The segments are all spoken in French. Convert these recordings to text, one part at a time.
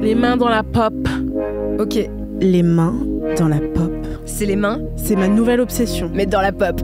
Les mains dans la pop. Ok, Les mains dans la pop. c'est les mains, C'est ma nouvelle obsession. mais dans la pop.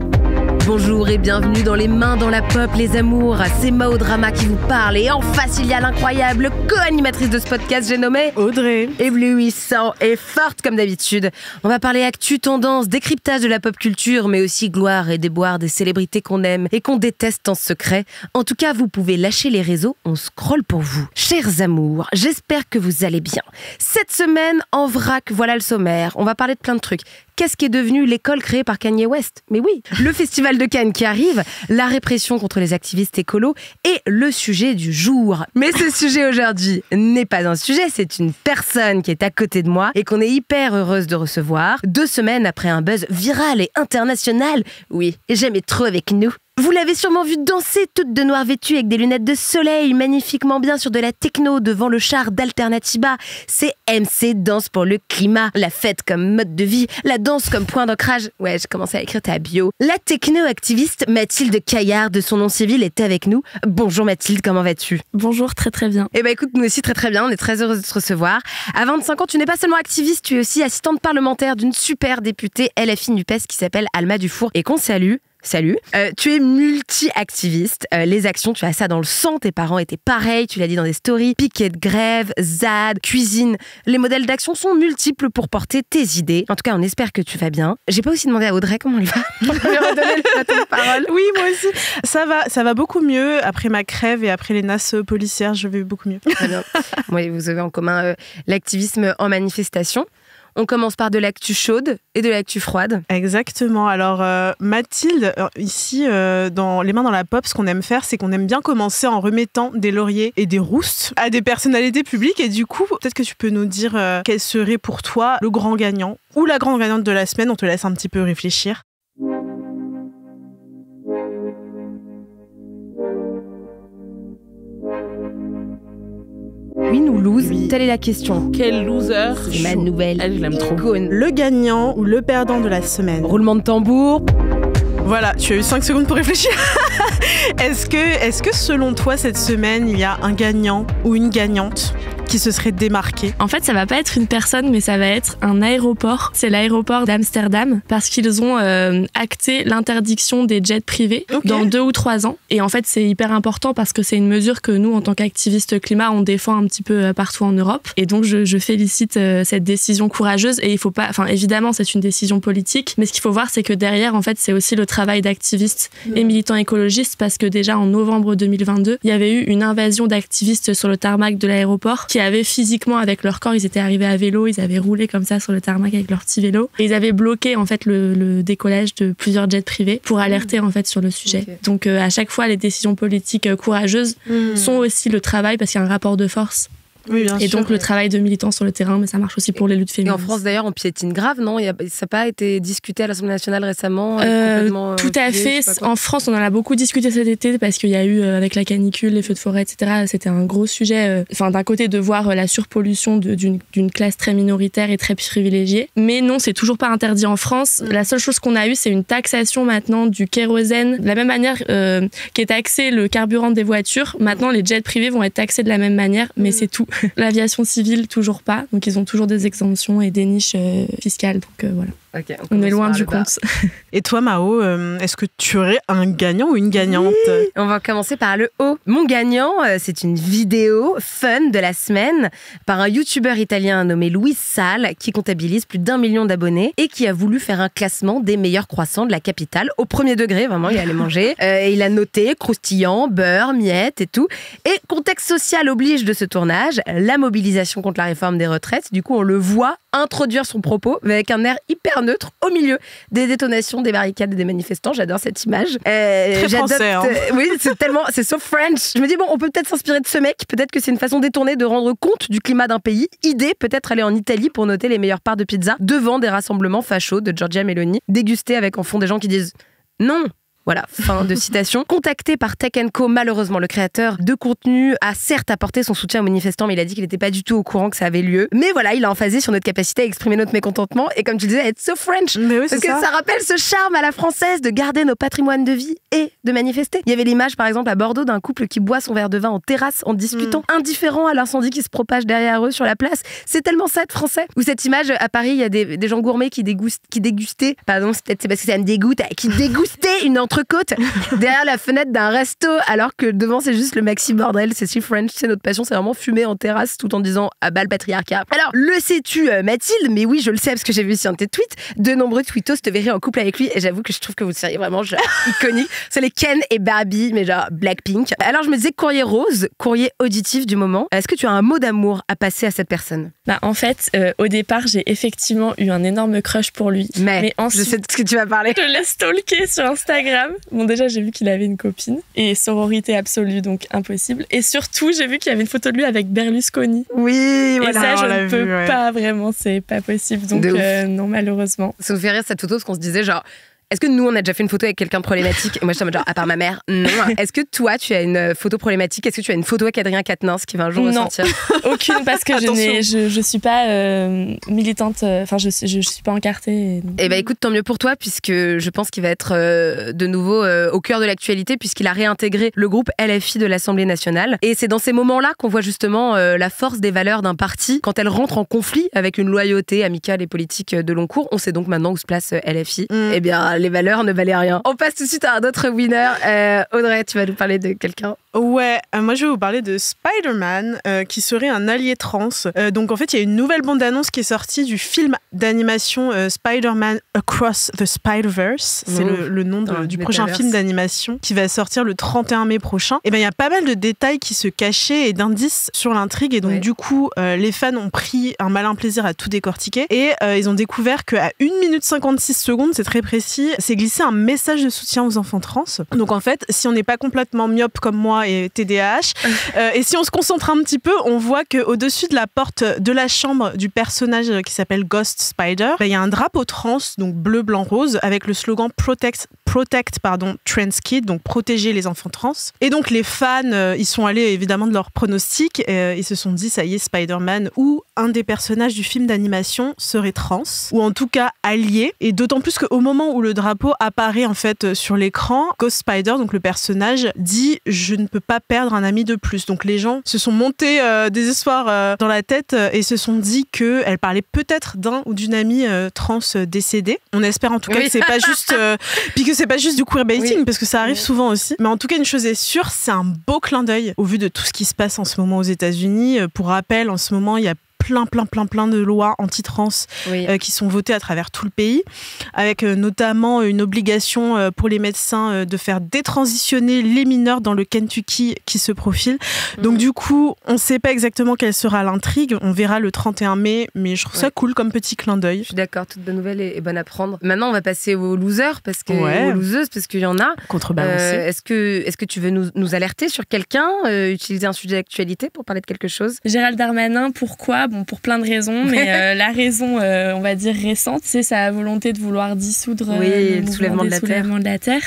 Bonjour et bienvenue dans Les Mains dans la Pop, les amours. C'est Mao Drama qui vous parle. Et en face, il y a l'incroyable co-animatrice de ce podcast, j'ai nommé Audrey. éblouissant et forte comme d'habitude. On va parler actu, tendance, décryptage de la pop culture, mais aussi gloire et déboire des célébrités qu'on aime et qu'on déteste en secret. En tout cas, vous pouvez lâcher les réseaux, on scrolle pour vous. Chers amours, j'espère que vous allez bien. Cette semaine, en vrac, voilà le sommaire. On va parler de plein de trucs. Qu'est-ce qui est devenu l'école créée par Kanye West ? Mais oui, le festival de Cannes qui arrive, la répression contre les activistes écolos et le sujet du jour. Mais ce sujet aujourd'hui n'est pas un sujet, c'est une personne qui est à côté de moi et qu'on est hyper heureuse de recevoir 2 semaines après un buzz viral et international. Oui, j'aimais trop avec nous. Vous l'avez sûrement vu danser toute de noir vêtue avec des lunettes de soleil, magnifiquement bien sur de la techno devant le char d'Alternativa. C'est MC Danse pour le climat, la fête comme mode de vie, la danse comme point d'ancrage. Ouais, j'ai commencé à écrire ta bio. La techno-activiste Mathilde Caillard, de son nom civil, est avec nous. Bonjour Mathilde, comment vas-tu ? Bonjour, très très bien. Eh ben écoute, nous aussi très bien, on est très heureux de te recevoir. À 25 ans, tu n'es pas seulement activiste, tu es aussi assistante parlementaire d'une super députée LFI NUPES qui s'appelle Alma Dufour et qu'on salue. Salut. Tu es multi-activiste. Les actions, tu as ça dans le sang. Tes parents étaient pareils, tu l'as dit dans des stories. Piquet de grève, ZAD, cuisine. Les modèles d'action sont multiples pour porter tes idées. En tout cas, on espère que tu vas bien. J'ai pas aussi demandé à Audrey comment elle va. On lui redonner le bâton de parole. Oui, moi aussi. Ça va beaucoup mieux. Après ma crève et après les nasses policières, je vais beaucoup mieux. Très bien. Moi, vous avez en commun l'activisme en manifestation. On commence par de l'actu chaude et de l'actu froide. Exactement. Alors, Mathilde, ici, dans Les Mains dans la Pop, ce qu'on aime faire, c'est qu'on aime bien commencer en remettant des lauriers et des roustes à des personnalités publiques. Et du coup, peut-être que tu peux nous dire quel serait pour toi le grand gagnant ou la grande gagnante de la semaine. On te laisse un petit peu réfléchir. Oui, nous lose. Oui. Telle est la question. Quel loser. C'est ma nouvelle. Elle, je l'aime trop. icône. Le gagnant ou le perdant de la semaine. Roulement de tambour. Voilà, tu as eu 5 secondes pour réfléchir. Est-ce que selon toi, cette semaine, il y a un gagnant ou une gagnante qui se serait démarqué ? En fait, ça va pas être une personne, mais ça va être un aéroport. C'est l'aéroport d'Amsterdam parce qu'ils ont acté l'interdiction des jets privés dans 2 ou 3 ans. Et en fait, c'est hyper important parce que c'est une mesure que nous, en tant qu'activistes climat, on défend un petit peu partout en Europe. Et donc, je félicite cette décision courageuse. Et il faut pas, enfin, évidemment, c'est une décision politique, mais ce qu'il faut voir, c'est que derrière, en fait, c'est aussi le travail d'activistes et militants écologistes parce que déjà en novembre 2022, il y avait eu une invasion d'activistes sur le tarmac de l'aéroport qui avaient physiquement avec leur corps, ils étaient arrivés à vélo, ils avaient roulé comme ça sur le tarmac avec leur petit vélo et ils avaient bloqué en fait le décollage de plusieurs jets privés pour alerter en fait sur le sujet. Okay. Donc à chaque fois les décisions politiques courageuses sont aussi le travail parce qu'il y a un rapport de force. Oui, bien et sûr, donc le travail de militants sur le terrain, mais ça marche aussi pour les luttes féministes. Et en France d'ailleurs, on piétine grave, non ? Ça n'a pas été discuté à l'Assemblée nationale récemment tout à fait. En France, on en a beaucoup discuté cet été parce qu'il y a eu, avec la canicule, les feux de forêt, etc., c'était un gros sujet. D'un côté, de voir la surpollution d'une classe très minoritaire et très privilégiée. Mais non, c'est toujours pas interdit en France. La seule chose qu'on a eue, c'est une taxation maintenant du kérosène. De la même manière qu'est taxé le carburant des voitures, maintenant les jets privés vont être taxés de la même manière, mais c'est tout. L'aviation civile, toujours pas. Donc, ils ont toujours des exemptions et des niches fiscales. Donc, voilà. Okay, on est loin du compte. Et toi, Mao, est-ce que tu aurais un gagnant ou une gagnante ? Oui. On va commencer par le haut. Mon gagnant, c'est une vidéo fun de la semaine par un youtubeur italien nommé Luis Sal qui comptabilise plus d'1 million d'abonnés et qui a voulu faire un classement des meilleurs croissants de la capitale au premier degré. Vraiment, il allait manger. Et il a noté croustillant, beurre, miettes et tout. Et contexte social oblige de ce tournage, la mobilisation contre la réforme des retraites. Du coup, on le voit introduire son propos avec un air hyper neutre au milieu des détonations, des barricades et des manifestants. J'adore cette image. Très français. Hein. Oui, c'est so French. Je me dis, bon, on peut peut-être s'inspirer de ce mec. Peut-être que c'est une façon détournée de rendre compte du climat d'un pays. Idée, peut-être aller en Italie pour noter les meilleures parts de pizza devant des rassemblements fachos de Giorgia Meloni, dégustés avec en fond des gens qui disent non. Voilà, fin de citation. Contacté par Tech & Co, malheureusement, le créateur de contenu a certes apporté son soutien aux manifestants, mais il a dit qu'il n'était pas du tout au courant que ça avait lieu. Mais voilà, il a emphasé sur notre capacité à exprimer notre mécontentement et, comme tu disais, être so French. Mais oui, parce que ça rappelle ce charme à la française de garder nos patrimoines de vie et de manifester. Il y avait l'image, par exemple, à Bordeaux, d'un couple qui boit son verre de vin en terrasse en discutant, indifférent à l'incendie qui se propage derrière eux sur la place. C'est tellement ça être français. Ou cette image, à Paris, il y a des gens gourmets qui dégustaient, pardon, c'est peut-être parce que ça me dégoûte, qui dégustaient une entrecôte derrière la fenêtre d'un resto, alors que devant c'est juste le maxi bordel. C'est si French, c'est notre passion, c'est vraiment fumer en terrasse tout en disant à bas le patriarcat. Alors, le sais-tu, Mathilde? Mais oui, je le sais parce que j'ai vu sur tes tweets, de nombreux tweetos te verraient en couple avec lui, et j'avoue que je trouve que vous seriez vraiment genre iconique. C'est les Ken et Barbie, mais genre Blackpink. Alors je me disais, courrier rose, courrier auditif du moment. Est-ce que tu as un mot d'amour à passer à cette personne? En fait, au départ, j'ai effectivement eu un énorme crush pour lui. Mais ensuite, je sais de ce que tu vas parler. Je l'ai stalké sur Instagram. Bon, déjà, j'ai vu qu'il avait une copine. Et sororité absolue, donc impossible. Et surtout, j'ai vu qu'il y avait une photo de lui avec Berlusconi. Oui, voilà. Et ça, je ne peux pas vraiment, c'est pas possible. Donc non, malheureusement. Ça nous fait rire cette photo, parce qu'on se disait genre... Est-ce que nous, on a déjà fait une photo avec quelqu'un de problématique? Et moi, j'étais en mode genre, à part ma mère, non. Est-ce que toi, tu as une photo problématique? Est-ce que tu as une photo avec Adrien Quatennens qui va un jour ressortir? Aucune, parce que je suis pas militante, enfin, je suis pas encartée. Eh ben, écoute, tant mieux pour toi, puisque je pense qu'il va être de nouveau au cœur de l'actualité, puisqu'il a réintégré le groupe LFI de l'Assemblée nationale. Et c'est dans ces moments-là qu'on voit justement la force des valeurs d'un parti quand elle rentre en conflit avec une loyauté amicale et politique de long cours. On sait donc maintenant où se place LFI. Eh bien, les valeurs ne valaient rien. On passe tout de suite à un autre winner. Audrey, tu vas nous parler de quelqu'un? Ouais, moi je vais vous parler de Spider-Man qui serait un allié trans. Donc en fait, il y a une nouvelle bande-annonce qui est sortie du film d'animation Spider-Man Across the Spider-Verse. C'est le nom du prochain film d'animation qui va sortir le 31 mai prochain. Et ben il y a pas mal de détails qui se cachaient et d'indices sur l'intrigue, et donc du coup les fans ont pris un malin plaisir à tout décortiquer, et ils ont découvert qu'à 1 minute 56 secondes, c'est très précis, c'est glissé un message de soutien aux enfants trans. Donc en fait, si on n'est pas complètement myope comme moi et TDAH, et si on se concentre un petit peu, on voit qu'au-dessus de la porte de la chambre du personnage qui s'appelle Ghost Spider, il y a un drapeau trans, donc bleu, blanc, rose, avec le slogan Protect Trans Kids, donc protéger les enfants trans. Et donc les fans, ils sont allés évidemment de leur pronostic, ils se sont dit, ça y est, Spider-Man ou un des personnages du film d'animation serait trans, ou en tout cas allié. Et d'autant plus qu'au moment où le drapeau apparaît en fait sur l'écran, Ghost Spider, donc le personnage, dit « Je ne peux pas perdre un ami de plus ». Donc les gens se sont montés des espoirs dans la tête et se sont dit qu'elle parlait peut-être d'un ou d'une amie trans décédée. On espère en tout cas que c'est pas juste puis que c'est pas juste du queerbaiting, parce que ça arrive souvent aussi. Mais en tout cas, une chose est sûre, c'est un beau clin d'œil au vu de tout ce qui se passe en ce moment aux États-Unis. Pour rappel, en ce moment, il y a plein de lois anti-trans qui sont votées à travers tout le pays, avec notamment une obligation pour les médecins de faire détransitionner les mineurs dans le Kentucky qui se profile. Donc du coup, on ne sait pas exactement quelle sera l'intrigue, on verra le 31 mai, mais je trouve ça cool comme petit clin d'œil. Je suis d'accord, toute bonne nouvelle est bonne à prendre. Maintenant, on va passer aux losers, aux loseuses, parce qu'il y en a. Contrebalancé. Est-ce que tu veux nous alerter sur quelqu'un, utiliser un sujet d'actualité pour parler de quelque chose? Gérald Darmanin, pourquoi? Bon, pour plein de raisons, mais la raison, on va dire récente, c'est sa volonté de vouloir dissoudre le soulèvement de la terre,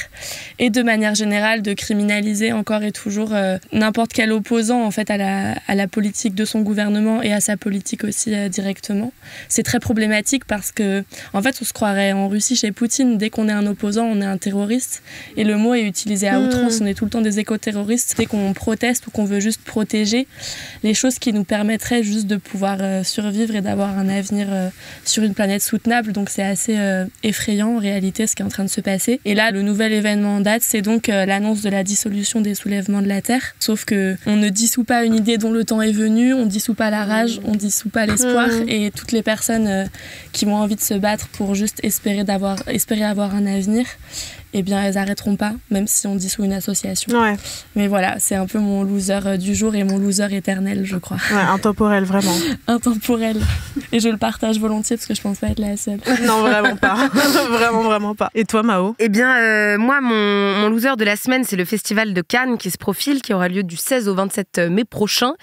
et de manière générale de criminaliser encore et toujours n'importe quel opposant en fait à la politique de son gouvernement et à sa politique aussi directement. C'est très problématique parce que en fait, on se croirait en Russie chez Poutine. Dès qu'on est un opposant, on est un terroriste, et le mot est utilisé à outrance. On est tout le temps des éco-terroristes. Dès qu'on proteste ou qu'on veut juste protéger les choses qui nous permettraient juste de pouvoir survivre et d'avoir un avenir sur une planète soutenable. Donc c'est assez effrayant en réalité ce qui est en train de se passer. Et là, le nouvel événement en date, c'est donc l'annonce de la dissolution des soulèvements de la Terre. Sauf que on ne dissout pas une idée dont le temps est venu, on dissout pas la rage, on dissout pas l'espoir, et toutes les personnes qui ont envie de se battre pour juste espérer avoir un avenir, eh bien, elles n'arrêteront pas, même si on dissout une association. Ouais. Mais voilà, c'est un peu mon loser du jour et mon loser éternel, je crois. Ouais, intemporel, vraiment. Intemporel. Et je le partage volontiers parce que je pense pas être la seule. Non, vraiment pas. Vraiment pas. Et toi, Mao? Eh bien, moi, mon loser de la semaine, c'est le Festival de Cannes qui se profile, qui aura lieu du 16 au 27 mai prochain.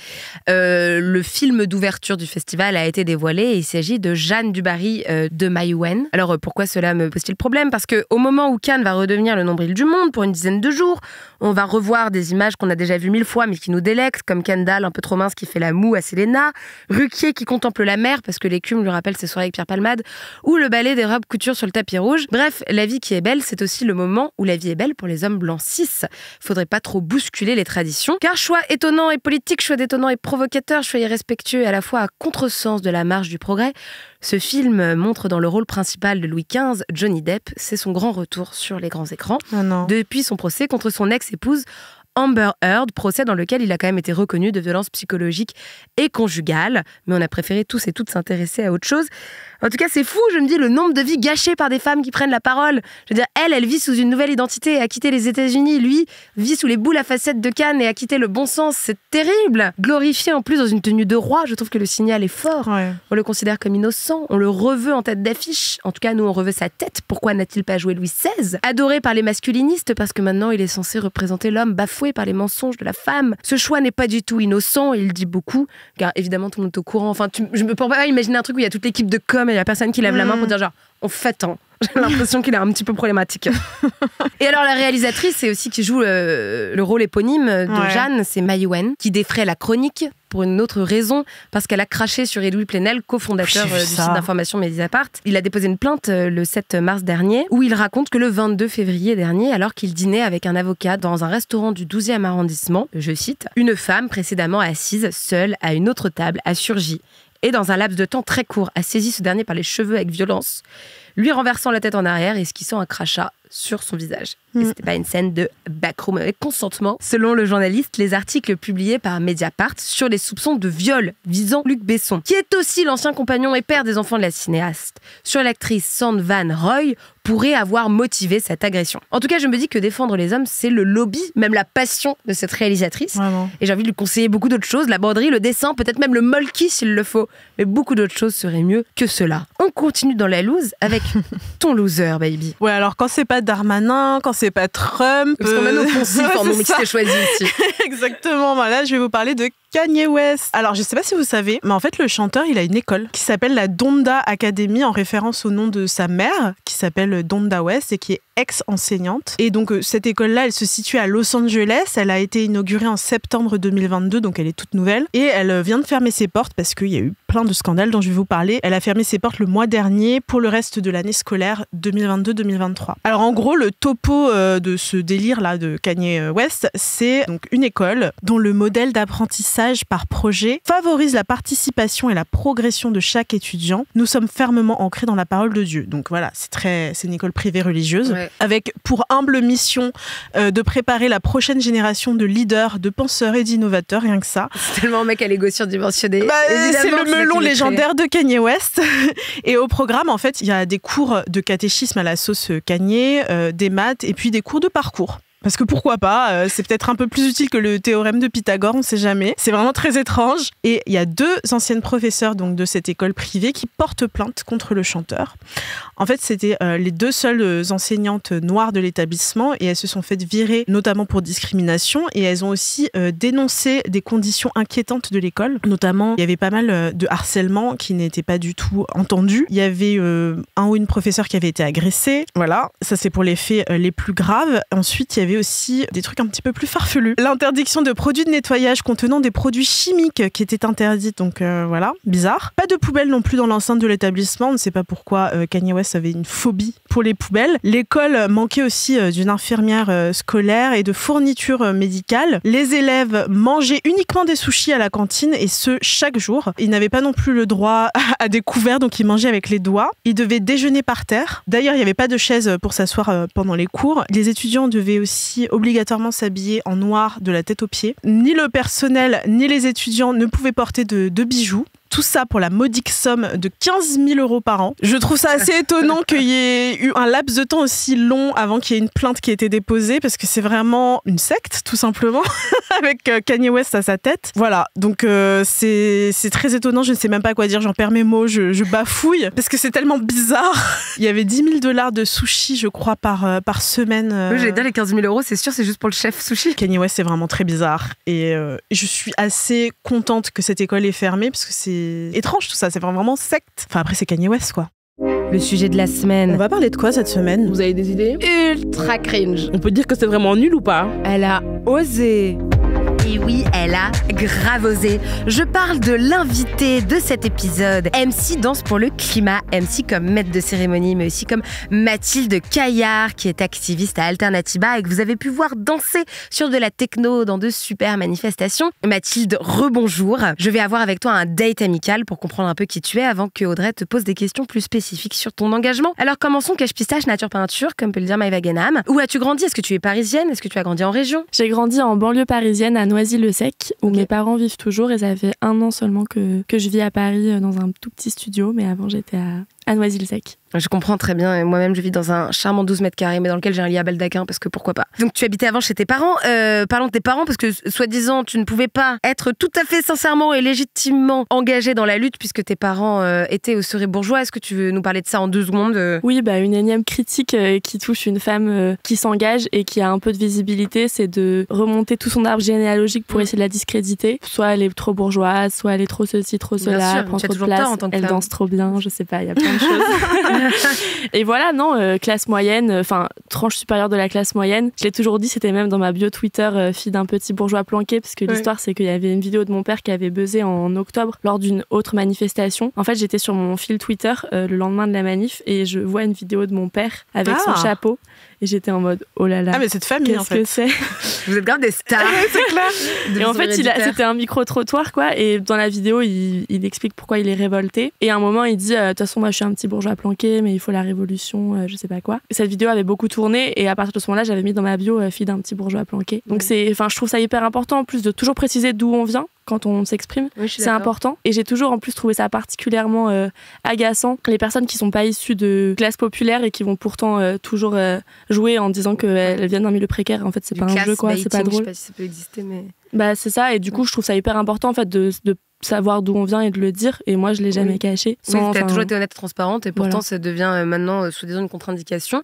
Le film d'ouverture du festival a été dévoilé et il s'agit de Jeanne du Barry de Maïwenn. Alors, pourquoi cela me pose-t-il problème? Parce qu'au moment où Cannes va redevenir le nombril du monde pour une dizaine de jours, on va revoir des images qu'on a déjà vues 1000 fois mais qui nous délectent, comme Kendall, un peu trop mince, qui fait la moue à Selena, Ruquier qui contemple la mer parce que l'écume lui rappelle ses soirées avec Pierre Palmade, ou le ballet des robes couture sur le tapis rouge. Bref, la vie qui est belle, c'est aussi le moment où la vie est belle pour les hommes blancs cis. Faudrait pas trop bousculer les traditions, car choix étonnant et politique, choix détonnant et provocateur, choix irrespectueux et à la fois à contresens de la marche du progrès. Ce film montre dans le rôle principal de Louis XV, Johnny Depp. C'est son grand retour sur les grands écrans. Oh non. Depuis son procès contre son ex-épouse Amber Heard, procès dans lequel il a quand même été reconnu de violences psychologiques et conjugales. Mais on a préféré tous et toutes s'intéresser à autre chose. En tout cas, c'est fou, je me dis, le nombre de vies gâchées par des femmes qui prennent la parole. Je veux dire, elle vit sous une nouvelle identité et a quitté les États-Unis. Lui vit sous les boules à facettes de Cannes et a quitté le bon sens. C'est terrible. Glorifié en plus dans une tenue de roi, je trouve que le signal est fort. Ouais. On le considère comme innocent, on le reveut en tête d'affiche. En tout cas, nous, on reveut sa tête. Pourquoi n'a-t-il pas joué Louis XVI? Adoré par les masculinistes parce que maintenant, il est censé représenter l'homme bafoué par les mensonges de la femme. Ce choix n'est pas du tout innocent et il dit beaucoup, car évidemment, tout le monde est au courant. Enfin, je me peux pas imaginer un truc où il y a toute l'équipe de com et il y a personne qui lève la main pour dire genre, on fait tant. J'ai l'impression qu'il est un petit peu problématique. Et alors la réalisatrice, c'est aussi qui joue le rôle éponyme de Jeanne, c'est Maïwenn, qui défraie la chronique pour une autre raison, parce qu'elle a craché sur Edoui Plenel, cofondateur du site d'information Mediapart. Il a déposé une plainte le 7 mars dernier, où il raconte que le 22 février dernier, alors qu'il dînait avec un avocat dans un restaurant du 12e arrondissement, je cite, « Une femme précédemment assise, seule, à une autre table, a surgi et dans un laps de temps très court, a saisi ce dernier par les cheveux avec violence, lui renversant la tête en arrière et esquissant un crachat sur son visage. Et c'était pas une scène de backroom avec consentement. Selon le journaliste, les articles publiés par Mediapart sur les soupçons de viol visant Luc Besson, qui est aussi l'ancien compagnon et père des enfants de la cinéaste, sur l'actrice Sand Van Roy, pourrait avoir motivé cette agression. En tout cas, je me dis que défendre les hommes, c'est le lobby, même la passion de cette réalisatrice. Vraiment. Et j'ai envie de lui conseiller beaucoup d'autres choses, la broderie, le dessin, peut-être même le molki s'il le faut. Mais beaucoup d'autres choses seraient mieux que cela. On continue dans la loose avec ton loser, baby. Ouais, alors quand c'est pas Darmanin, quand c'est pas Trump... Parce qu'on a nos poncifs en mixité choisi ici. Exactement, là je vais vous parler de Kanye West. Alors je sais pas si vous savez, mais en fait le chanteur il a une école qui s'appelle la Donda Academy en référence au nom de sa mère qui s'appelle Donda West et qui est ex-enseignante. Et donc cette école-là elle se situe à Los Angeles, elle a été inaugurée en septembre 2022 donc elle est toute nouvelle et elle vient de fermer ses portes parce qu'il y a eu plein de scandales dont je vais vous parler. Elle a fermé ses portes le mois dernier pour le reste de l'année scolaire 2022-2023. Alors en gros le topo de ce délire là de Kanye West c'est donc une école dont le modèle d'apprentissage par projet favorise la participation et la progression de chaque étudiant. Nous sommes fermement ancrés dans la parole de Dieu. Donc voilà, c'est une école privée religieuse avec pour humble mission de préparer la prochaine génération de leaders, de penseurs et d'innovateurs, rien que ça. C'est tellement un mec à l'ego surdimensionné. C'est le melon légendaire de Kanye West. Et au programme, en fait, il y a des cours de catéchisme à la sauce Kanye, des maths et puis des cours de parcours. Parce que pourquoi pas, c'est peut-être un peu plus utile que le théorème de Pythagore, on ne sait jamais. C'est vraiment très étrange. Et il y a 2 anciennes professeurs donc, de cette école privée qui portent plainte contre le chanteur. En fait, c'était les 2 seules enseignantes noires de l'établissement et elles se sont faites virer, notamment pour discrimination. Et elles ont aussi dénoncé des conditions inquiétantes de l'école. Notamment, il y avait pas mal de harcèlement qui n'était pas du tout entendu. Il y avait un ou une professeure qui avait été agressée. Voilà, ça c'est pour les faits les plus graves. Ensuite, il y avait aussi des trucs un petit peu plus farfelus. L'interdiction de produits de nettoyage contenant des produits chimiques qui étaient interdits, donc voilà, bizarre. Pas de poubelles non plus dans l'enceinte de l'établissement, on ne sait pas pourquoi Kanye West avait une phobie pour les poubelles. L'école manquait aussi d'une infirmière scolaire et de fournitures médicales. Les élèves mangeaient uniquement des sushis à la cantine et ce, chaque jour. Ils n'avaient pas non plus le droit à des couverts, donc ils mangeaient avec les doigts. Ils devaient déjeuner par terre. D'ailleurs, il n'y avait pas de chaise pour s'asseoir pendant les cours. Les étudiants devaient aussi obligatoirement s'habiller en noir de la tête aux pieds. Ni le personnel, ni les étudiants ne pouvaient porter de bijoux. Tout tout ça pour la modique somme de 15 000 € par an. Je trouve ça assez étonnant qu'il y ait eu un laps de temps aussi long avant qu'il y ait une plainte qui ait été déposée, parce que c'est vraiment une secte, tout simplement, avec Kanye West à sa tête. Voilà, donc c'est très étonnant, je ne sais même pas quoi dire, j'en perds mes mots, je bafouille, parce que c'est tellement bizarre. Il y avait 10 000 $ de sushi, je crois, par semaine. Oui, j'allais dire les 15 000 €, c'est sûr, c'est juste pour le chef sushi. Kanye West, c'est vraiment très bizarre. Et je suis assez contente que cette école est fermée, parce que c'est étrange tout ça, c'est vraiment secte. Enfin, après, c'est Kanye West, quoi. Le sujet de la semaine. On va parler de quoi cette semaine? Vous avez des idées? Ultra cringe. On peut dire que c'est vraiment nul ou pas? Elle a osé. Et oui, elle a grave osé. Je parle de l'invité de cet épisode. MC danse pour le climat. MC comme maître de cérémonie, mais aussi comme Mathilde Caillard, qui est activiste à Alternatiba et que vous avez pu voir danser sur de la techno dans de super manifestations. Mathilde, rebonjour. Je vais avoir avec toi un date amical pour comprendre un peu qui tu es avant que Audrey te pose des questions plus spécifiques sur ton engagement. Alors commençons cache pistache, nature peinture, comme peut le dire Maëva Guénam. Où as-tu grandi? Est-ce que tu es parisienne? Est-ce que tu as grandi en région? J'ai grandi en banlieue parisienne à Noisy-le-Sec, où mes parents vivent toujours, et ça fait 1 an seulement que je vis à Paris dans un tout petit studio, mais avant j'étais à Noisy-le-Sec. Je comprends très bien. Moi-même, je vis dans un charmant 12 mètres carrés, mais dans lequel j'ai un lit à baldaquin, parce que pourquoi pas. Donc, tu habitais avant chez tes parents. Parlons de tes parents, parce que, soi-disant, tu ne pouvais pas être tout à fait sincèrement et légitimement engagé dans la lutte, puisque tes parents étaient ou seraient bourgeois. Est-ce que tu veux nous parler de ça en 2 secondes? Oui, une énième critique qui touche une femme qui s'engage et qui a un peu de visibilité, c'est de remonter tout son arbre généalogique pour essayer de la discréditer. Soit elle est trop bourgeoise, soit elle est trop ceci, trop cela, elle prend trop de place, elle danse trop bien, je sais pas, il y a plein de choses. Et voilà, non, classe moyenne, enfin, tranche supérieure de la classe moyenne. Je l'ai toujours dit, c'était même dans ma bio Twitter, fille d'un petit bourgeois planqué, parce que l'histoire, c'est qu'il y avait une vidéo de mon père qui avait buzzé en octobre lors d'une autre manifestation. En fait, j'étais sur mon fil Twitter le lendemain de la manif et je vois une vidéo de mon père avec son chapeau. Et j'étais en mode, oh là là. Ah, mais cette famille, en fait. Qu'est-ce que c'est? Vous êtes grave des stars. C'est clair. Et en fait, c'était un micro-trottoir, quoi. Et dans la vidéo, il explique pourquoi il est révolté. Et à un moment, il dit, de toute façon, moi, je suis un petit bourgeois planqué, mais il faut la révolution, je sais pas quoi. Et cette vidéo avait beaucoup tourné. Et à partir de ce moment-là, j'avais mis dans ma bio, fille d'un petit bourgeois planqué. Donc, je trouve ça hyper important, en plus, de toujours préciser d'où on vient quand on s'exprime. Oui, c'est important. Et j'ai toujours, en plus, trouvé ça particulièrement agaçant. Les personnes qui sont pas issues de classe populaire et qui vont pourtant toujours jouer en disant qu'elles viennent d'un milieu précaire. En fait, c'est pas un jeu, quoi. C'est pas drôle. Je sais pas si ça peut exister, mais... C'est ça. Et du coup, je trouve ça hyper important, en fait, de savoir d'où on vient et de le dire. Et moi, je l'ai jamais caché. Oui, t'as toujours été honnête et transparente. Et pourtant, ça devient maintenant, soi-disant, une contre-indication.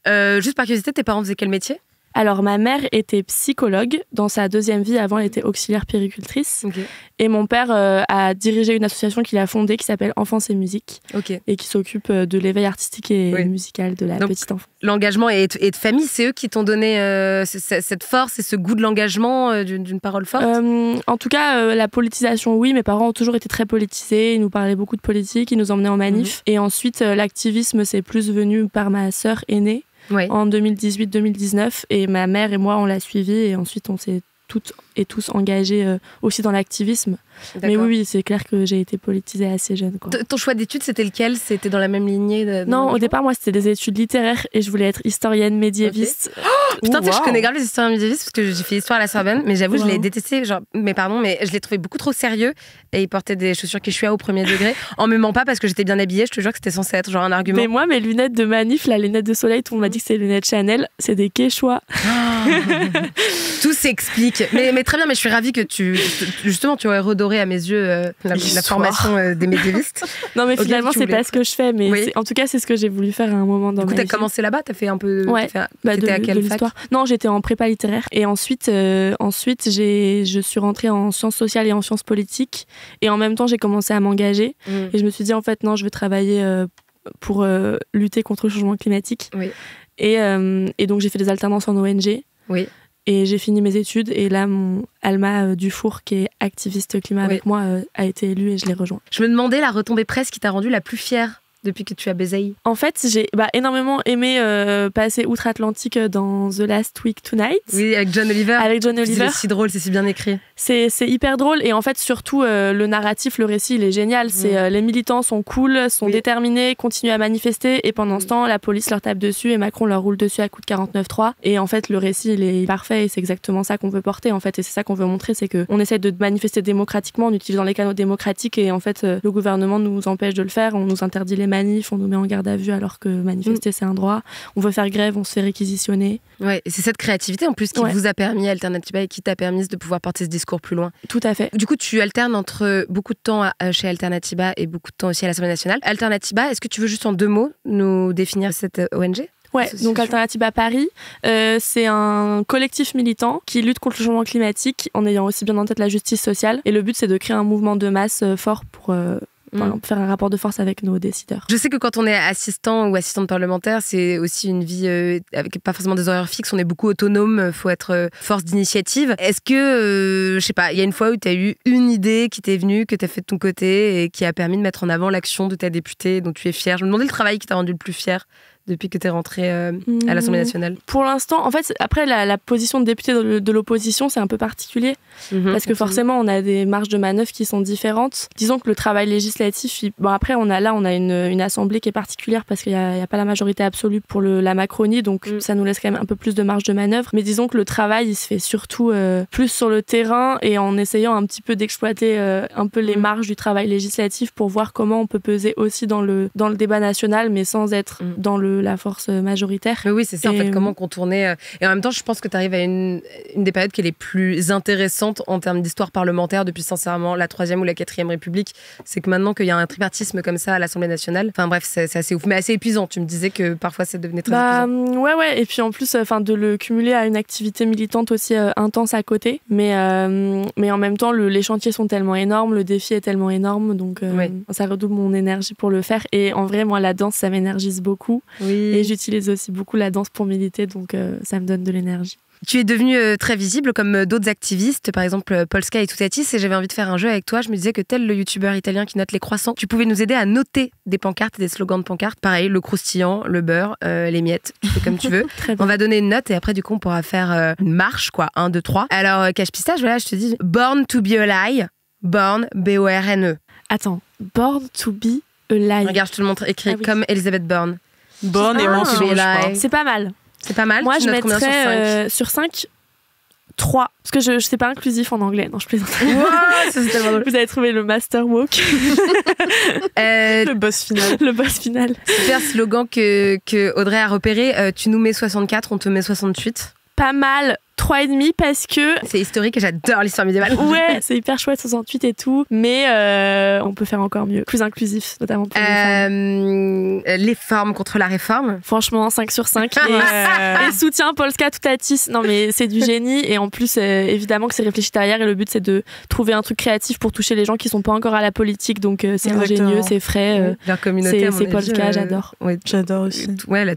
Juste par curiosité, tes parents faisaient quel métier? Alors, ma mère était psychologue dans sa 2e vie. Avant, elle était auxiliaire puéricultrice. Okay. Et mon père a dirigé une association qu'il a fondée qui s'appelle Enfance et Musique. Okay. Et qui s'occupe de l'éveil artistique et musical de la petite enfance. L'engagement et de famille, c'est eux qui t'ont donné cette force et ce goût de l'engagement, d'une parole forte? En tout cas, la politisation, oui. Mes parents ont toujours été très politisés. Ils nous parlaient beaucoup de politique. Ils nous emmenaient en manif. Et ensuite, l'activisme, c'est plus venu par ma sœur aînée. En 2018-2019, et ma mère et moi on l'a suivi et ensuite on s'est toutes et tous engagés aussi dans l'activisme. Mais oui, c'est clair que j'ai été politisée assez jeune, quoi. Ton choix d'études, c'était lequel? C'était dans la même lignée Non, au départ, moi, c'était des études littéraires et je voulais être historienne médiéviste. Putain, tu sais, je connais grave les historiens médiévistes parce que j'ai fait histoire à la Sorbonne, mais j'avoue, je l'ai détesté. Mais je l'ai trouvé beaucoup trop sérieux et il portait des chaussures Quechua au 1er degré. En me ment pas parce que j'étais bien habillée, je te jure que c'était censé être genre un argument. Mais moi, mes lunettes de manif, les lunettes de soleil, tout le monde m'a dit que c'est les lunettes Chanel, c'est des Quechua. Tout s'explique. Mais très bien, mais je suis ravie que tu aurais redoré à mes yeux la formation des médiévistes. Non, mais finalement, c'est pas ce que je fais. Mais en tout cas, c'est ce que j'ai voulu faire à un moment dans ma vie. Du coup, t'as commencé là-bas? T'as fait un peu... T'étais à quelle fac? Non, j'étais en prépa littéraire. Et ensuite je suis rentrée en sciences sociales et en sciences politiques. Et en même temps, j'ai commencé à m'engager. Et je me suis dit, en fait, non, je veux travailler pour lutter contre le changement climatique. Et donc, j'ai fait des alternances en ONG. Et j'ai fini mes études et là, Alma Dufour, qui est activiste climat avec moi, a été élue et je l'ai rejoint. Je me demandais la retombée presse qui t'a rendue la plus fière depuis que tu as baisaillé? En fait, j'ai énormément aimé passer outre-Atlantique dans The Last Week Tonight. Oui, avec John Oliver. Avec John Oliver. C'est si drôle, c'est si bien écrit. C'est hyper drôle et en fait surtout le narratif, le récit, il est génial. C'est les militants sont cool, sont déterminés, continuent à manifester et pendant ce temps la police leur tape dessus et Macron leur roule dessus à coups de 49.3 et en fait le récit il est parfait et c'est exactement ça qu'on veut porter en fait et c'est ça qu'on veut montrer, c'est que on essaie de manifester démocratiquement en utilisant les canaux démocratiques et en fait le gouvernement nous empêche de le faire, on nous interdit les manifs, on nous met en garde à vue alors que manifester c'est un droit, on veut faire grève, on se fait réquisitionner. Ouais, et c'est cette créativité en plus qui vous a permis Alternatiba et qui t'a permis de pouvoir porter ce discours plus loin. Tout à fait. Du coup, tu alternes entre beaucoup de temps chez Alternatiba et beaucoup de temps aussi à l'Assemblée nationale. Alternatiba, est-ce que tu veux juste en 2 mots nous définir cette ONG ? Ouais, donc Alternatiba Paris, c'est un collectif militant qui lutte contre le changement climatique en ayant aussi bien en tête la justice sociale. Et le but, c'est de créer un mouvement de masse fort pour faire un rapport de force avec nos décideurs. Je sais que quand on est assistant ou assistante parlementaire, c'est aussi une vie avec pas forcément des horaires fixes, on est beaucoup autonome, faut être force d'initiative. Est-ce que, je sais pas, il y a une fois où tu as eu une idée qui t'est venue, que tu as fait de ton côté et qui a permis de mettre en avant l'action de ta députée dont tu es fière? Je me demandais le travail qui t'a rendu le plus fier depuis que tu es rentrée à l'Assemblée nationale. Pour l'instant, en fait, après la position de député de l'opposition, c'est un peu particulier parce que forcément, on a des marges de manœuvre qui sont différentes. Disons que le travail législatif, après, on a une assemblée qui est particulière parce qu'il y a pas la majorité absolue pour la Macronie, donc ça nous laisse quand même un peu plus de marge de manœuvre. Mais disons que le travail, il se fait surtout plus sur le terrain et en essayant un petit peu d'exploiter un peu les marges du travail législatif pour voir comment on peut peser aussi dans le débat national, mais sans être dans la force majoritaire. Mais oui, c'est ça, en fait, comment contourner. Et en même temps, je pense que tu arrives à une des périodes qui est les plus intéressantes en termes d'histoire parlementaire depuis, sincèrement, la 3e ou la 4e République. C'est que maintenant qu'il y a un tripartisme comme ça à l'Assemblée nationale, enfin bref, c'est assez ouf, mais assez épuisant. Tu me disais que parfois ça devenait très épuisant. Ouais, et puis en plus, de le cumuler à une activité militante aussi intense à côté. Mais en même temps, les chantiers sont tellement énormes, le défi est tellement énorme, donc ça redouble mon énergie pour le faire. Et en vrai, moi, la danse, ça m'énergise beaucoup. Oui. Et j'utilise aussi beaucoup la danse pour militer, donc ça me donne de l'énergie. Tu es devenue très visible comme d'autres activistes, par exemple Polska et Toutatis, et j'avais envie de faire un jeu avec toi. Je me disais que tel le youtubeur italien qui note les croissants, tu pouvais nous aider à noter des pancartes et des slogans de pancartes. Pareil, le croustillant, le beurre, les miettes, tu fais comme tu veux. On va donner une note et après du coup on pourra faire une marche, 1, 2, 3. Alors Cache Pistache, voilà, je te dis Born to be a lie, Born, B-O-R-N-E. Attends, Born to be a lie. Regarde, je te le montre écrit comme Elizabeth Born. Born et mensonge, je crois. C'est pas mal. C'est pas mal. Moi, tu je notes combien mettrais sur 5 3. Parce que je sais pas inclusif en anglais. Non, je plaisante. Wow, ça, c'est tellement drôle. Vous avez trouvé le master woke. Le boss final. Le boss final. Super slogan que Audrey a repéré. Tu nous mets 64, on te met 68. Pas mal. 3,5 parce que... C'est historique et j'adore l'histoire médiévale. Ouais, c'est hyper chouette, 68 et tout. Mais on peut faire encore mieux. Plus inclusif, notamment pour les femmes. Les formes contre la réforme. Franchement, 5 sur 5. Et soutien Polska Toutatis. Non, mais c'est du génie. Et en plus, évidemment que c'est réfléchi derrière. Et le but, c'est de trouver un truc créatif pour toucher les gens qui sont pas encore à la politique. Donc, c'est ingénieux, c'est frais. Leur communauté, c'est Polska, j'adore. Ouais, j'adore aussi. Ouais, elles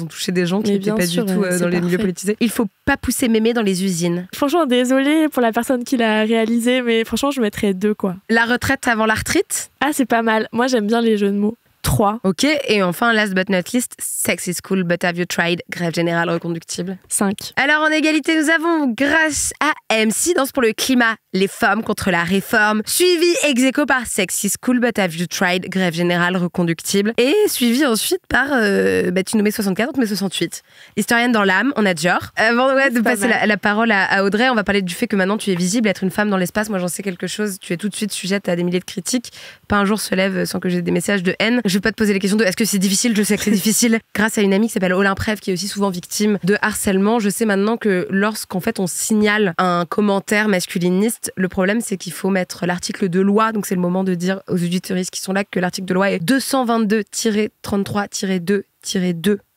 ont touché des gens qui n'étaient pas du tout dans les milieux politisés. Il faut pas pousser mémé dans les usines. Franchement, désolée pour la personne qui l'a réalisé, mais franchement, je mettrais 2, quoi. La retraite avant la retraite. Ah, c'est pas mal. Moi, j'aime bien les jeux de mots. 3. Ok, et enfin, last but not least, sex is cool, but have you tried? Grève générale reconductible. 5. Alors, en égalité, nous avons, grâce à MC, Danse pour le climat, les femmes contre la réforme, suivi ex aequo par sex is cool, but have you tried? Grève générale reconductible. Et suivi ensuite par, tu nous mets 64, on te met 68. Historienne dans l'âme, on a Dior. Avant de passer la parole à Audrey, on va parler du fait que maintenant tu es visible, être une femme dans l'espace. Moi, j'en sais quelque chose. Tu es tout de suite sujette à des milliers de critiques. Pas un jour se lève sans que j'ai des messages de haine. Je vais pas te poser les questions de est-ce que c'est difficile, je sais que c'est difficile. Grâce à une amie qui s'appelle Olymprève, qui est aussi souvent victime de harcèlement, je sais maintenant que lorsqu'en fait on signale un commentaire masculiniste, le problème c'est qu'il faut mettre l'article de loi, donc c'est le moment de dire aux auditeuristes qui sont là que l'article de loi est 222-33-2-2.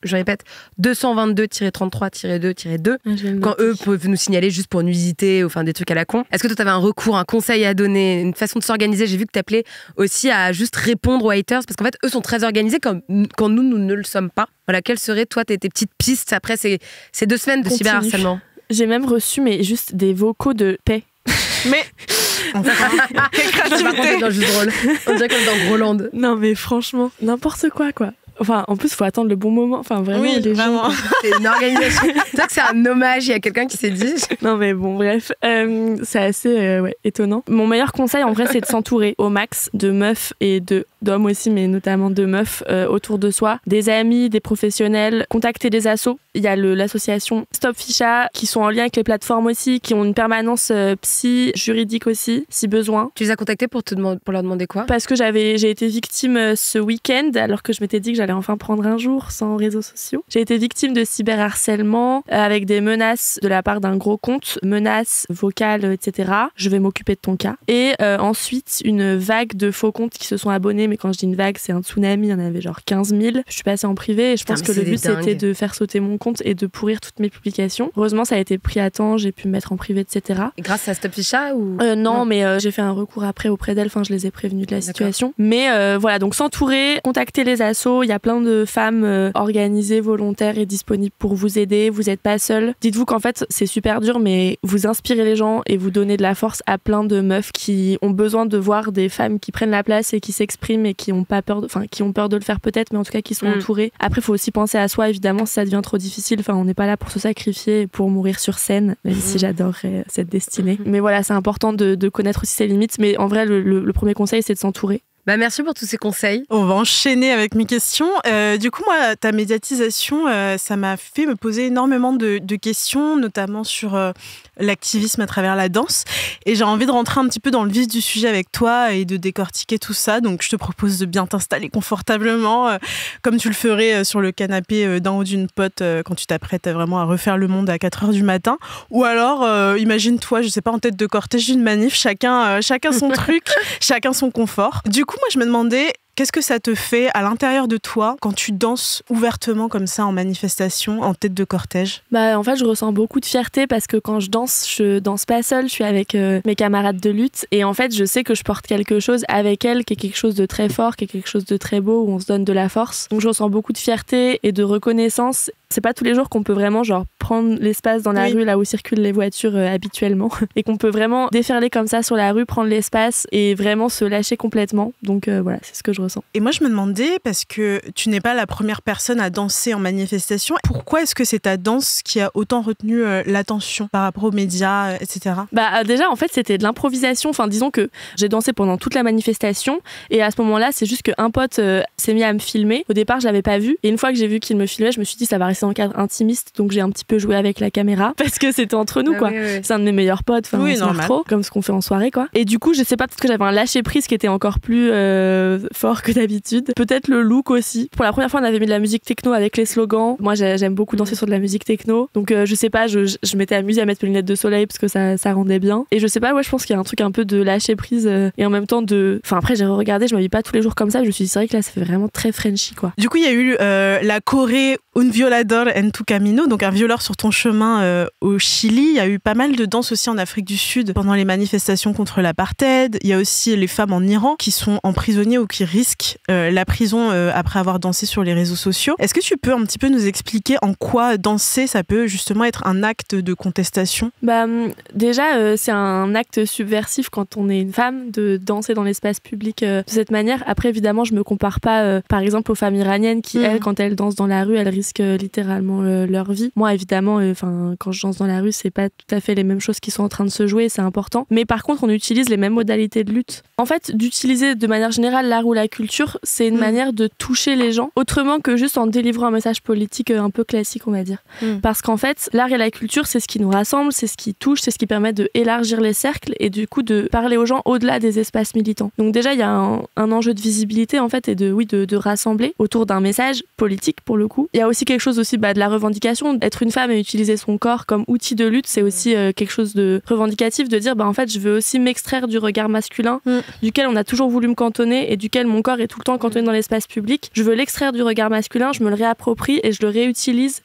Je répète, 222-33-2-2. Quand eux peuvent nous signaler juste pour nudité ou enfin des trucs à la con. Est-ce que toi t'avais un recours, un conseil à donner, une façon de s'organiser? J'ai vu que t'appelais aussi à juste répondre aux haters parce qu'en fait eux sont très organisés quand nous ne le sommes pas. Voilà, quelles seraient toi tes petites pistes après ces 2 semaines de cyberharcèlement? J'ai même reçu juste des vocaux de paix. Mais quelle créativité. Dans le jeu de rôle. On dirait comme dans Groland. Non, mais franchement, n'importe quoi. Enfin, en plus, il faut attendre le bon moment. Enfin, vraiment, Oui, les gens... vraiment. C'est une organisation. Tu sais que c'est un hommage. Il y a quelqu'un qui s'est dit. Non, mais bon, bref, c'est assez étonnant. Mon meilleur conseil, en vrai, c'est de s'entourer au max de meufs et d'hommes aussi, mais notamment de meufs autour de soi. Des amis, des professionnels, contacter des assos. Il y a l'association Stop Ficha qui sont en lien avec les plateformes aussi, qui ont une permanence psy, juridique aussi, si besoin. Tu les as contactés pour leur demander quoi? Parce que j'ai été victime ce week-end, alors que je m'étais dit que j'allais enfin prendre un jour sans réseaux sociaux. J'ai été victime de cyberharcèlement avec des menaces de la part d'un gros compte, menaces vocales, etc. Je vais m'occuper de ton cas. Et ensuite, une vague de faux comptes qui se sont abonnés, mais quand je dis une vague, c'est un tsunami, il y en avait genre 15 000. Je suis passée en privé et je pense que le but, c'était de faire sauter mon compte et de pourrir toutes mes publications. Heureusement, ça a été pris à temps, j'ai pu me mettre en privé, etc. Et grâce à Stop Ficha ou non, mais j'ai fait un recours après auprès d'elle, enfin je les ai prévenus de la situation. Mais voilà, donc s'entourer, contacter les assos, il y a plein de femmes organisées, volontaires et disponibles pour vous aider, vous n'êtes pas seul. Dites-vous qu'en fait, c'est super dur, mais vous inspirez les gens et vous donnez de la force à plein de meufs qui ont besoin de voir des femmes qui prennent la place et qui s'expriment et qui ont pas peur, qui ont peur de le faire peut-être, mais en tout cas qui sont entourées. Après, il faut aussi penser à soi, évidemment, si ça devient trop difficile. Enfin, on n'est pas là pour se sacrifier et pour mourir sur scène, même si j'adorerais cette destinée. Mais voilà, c'est important de connaître aussi ses limites. Mais en vrai, le premier conseil, c'est de s'entourer. Bah merci pour tous ces conseils. On va enchaîner avec mes questions. Du coup, moi, ta médiatisation, ça m'a fait me poser énormément de questions, notamment sur l'activisme à travers la danse. Et j'ai envie de rentrer un petit peu dans le vif du sujet avec toi et de décortiquer tout ça. Donc, je te propose de bien t'installer confortablement, comme tu le ferais sur le canapé d'en haut d'une pote quand tu t'apprêtes vraiment à refaire le monde à 4h du matin. Ou alors, imagine-toi, je sais pas, en tête de cortège d'une manif, chacun son truc, chacun son confort. Du coup, moi, je me demandais, qu'est-ce que ça te fait à l'intérieur de toi quand tu danses ouvertement comme ça en manifestation, en tête de cortège? Bah, en fait, je ressens beaucoup de fierté parce que quand je danse pas seule, je suis avec mes camarades de lutte et en fait, je sais que je porte quelque chose avec elles qui est quelque chose de très fort, qui est quelque chose de très beau, où on se donne de la force. Donc, je ressens beaucoup de fierté et de reconnaissance. C'est pas tous les jours qu'on peut vraiment genre prendre l'espace dans la rue là où circulent les voitures habituellement et qu'on peut vraiment déferler comme ça sur la rue, prendre l'espace et vraiment se lâcher complètement. Donc voilà, c'est ce que je ressens. Et moi je me demandais, parce que tu n'es pas la première personne à danser en manifestation, pourquoi est-ce que c'est ta danse qui a autant retenu l'attention par rapport aux médias, etc. Bah déjà en fait c'était de l'improvisation, enfin disons que j'ai dansé pendant toute la manifestation et à ce moment-là c'est juste qu'un pote s'est mis à me filmer. Au départ je l'avais pas vu et une fois que j'ai vu qu'il me filmait, je me suis dit ça va rester dans le cadre intimiste, donc j'ai un petit peu joué avec la caméra parce que c'était entre nous quoi. Oui. C'est un de mes meilleurs potes, enfin on se marre trop, comme ce qu'on fait en soirée quoi. Et du coup je sais pas, peut-être que j'avais un lâcher prise qui était encore plus fort que d'habitude. Peut-être le look aussi. Pour la première fois on avait mis de la musique techno avec les slogans. Moi j'aime beaucoup danser sur de la musique techno, donc je sais pas, je m'étais amusée à mettre mes lunettes de soleil parce que ça rendait bien. Et je sais pas, ouais je pense qu'il y a un truc un peu de lâcher prise et en même temps de... Enfin après j'ai regardé, je m'habille pas tous les jours comme ça, je me suis dit c'est vrai que là ça fait vraiment très Frenchy quoi. Du coup il y a eu la choré Un violador en tu camino, donc un violeur sur ton chemin au Chili. Il y a eu pas mal de danse aussi en Afrique du Sud pendant les manifestations contre l'apartheid. Il y a aussi les femmes en Iran qui sont emprisonnées ou qui risquent la prison après avoir dansé sur les réseaux sociaux. Est-ce que tu peux un petit peu nous expliquer en quoi danser, ça peut justement être un acte de contestation? Bah, déjà, c'est un acte subversif quand on est une femme de danser dans l'espace public de cette manière. Après, évidemment, je me compare pas, par exemple, aux femmes iraniennes qui, elles, quand elles dansent dans la rue, elles risquent littéralement leur vie. Moi, évidemment, quand je danse dans la rue, c'est pas tout à fait les mêmes choses qui sont en train de se jouer, c'est important. Mais par contre, on utilise les mêmes modalités de lutte. En fait, d'utiliser de manière générale l'art ou la culture, c'est une manière de toucher les gens, autrement que juste en délivrant un message politique un peu classique, on va dire. Parce qu'en fait, l'art et la culture, c'est ce qui nous rassemble, c'est ce qui touche, c'est ce qui permet d'élargir les cercles et du coup de parler aux gens au-delà des espaces militants. Donc déjà, il y a un enjeu de visibilité en fait et de rassembler autour d'un message politique pour le coup. Il y a aussi quelque chose aussi de la revendication. Être une femme et utiliser son corps comme outil de lutte, c'est aussi quelque chose de revendicatif, de dire en fait je veux aussi m'extraire du regard masculin duquel on a toujours voulu me cantonner et duquel mon corps est tout le temps cantonné dans l'espace public. Je veux l'extraire du regard masculin, je me le réapproprie et je le réutilise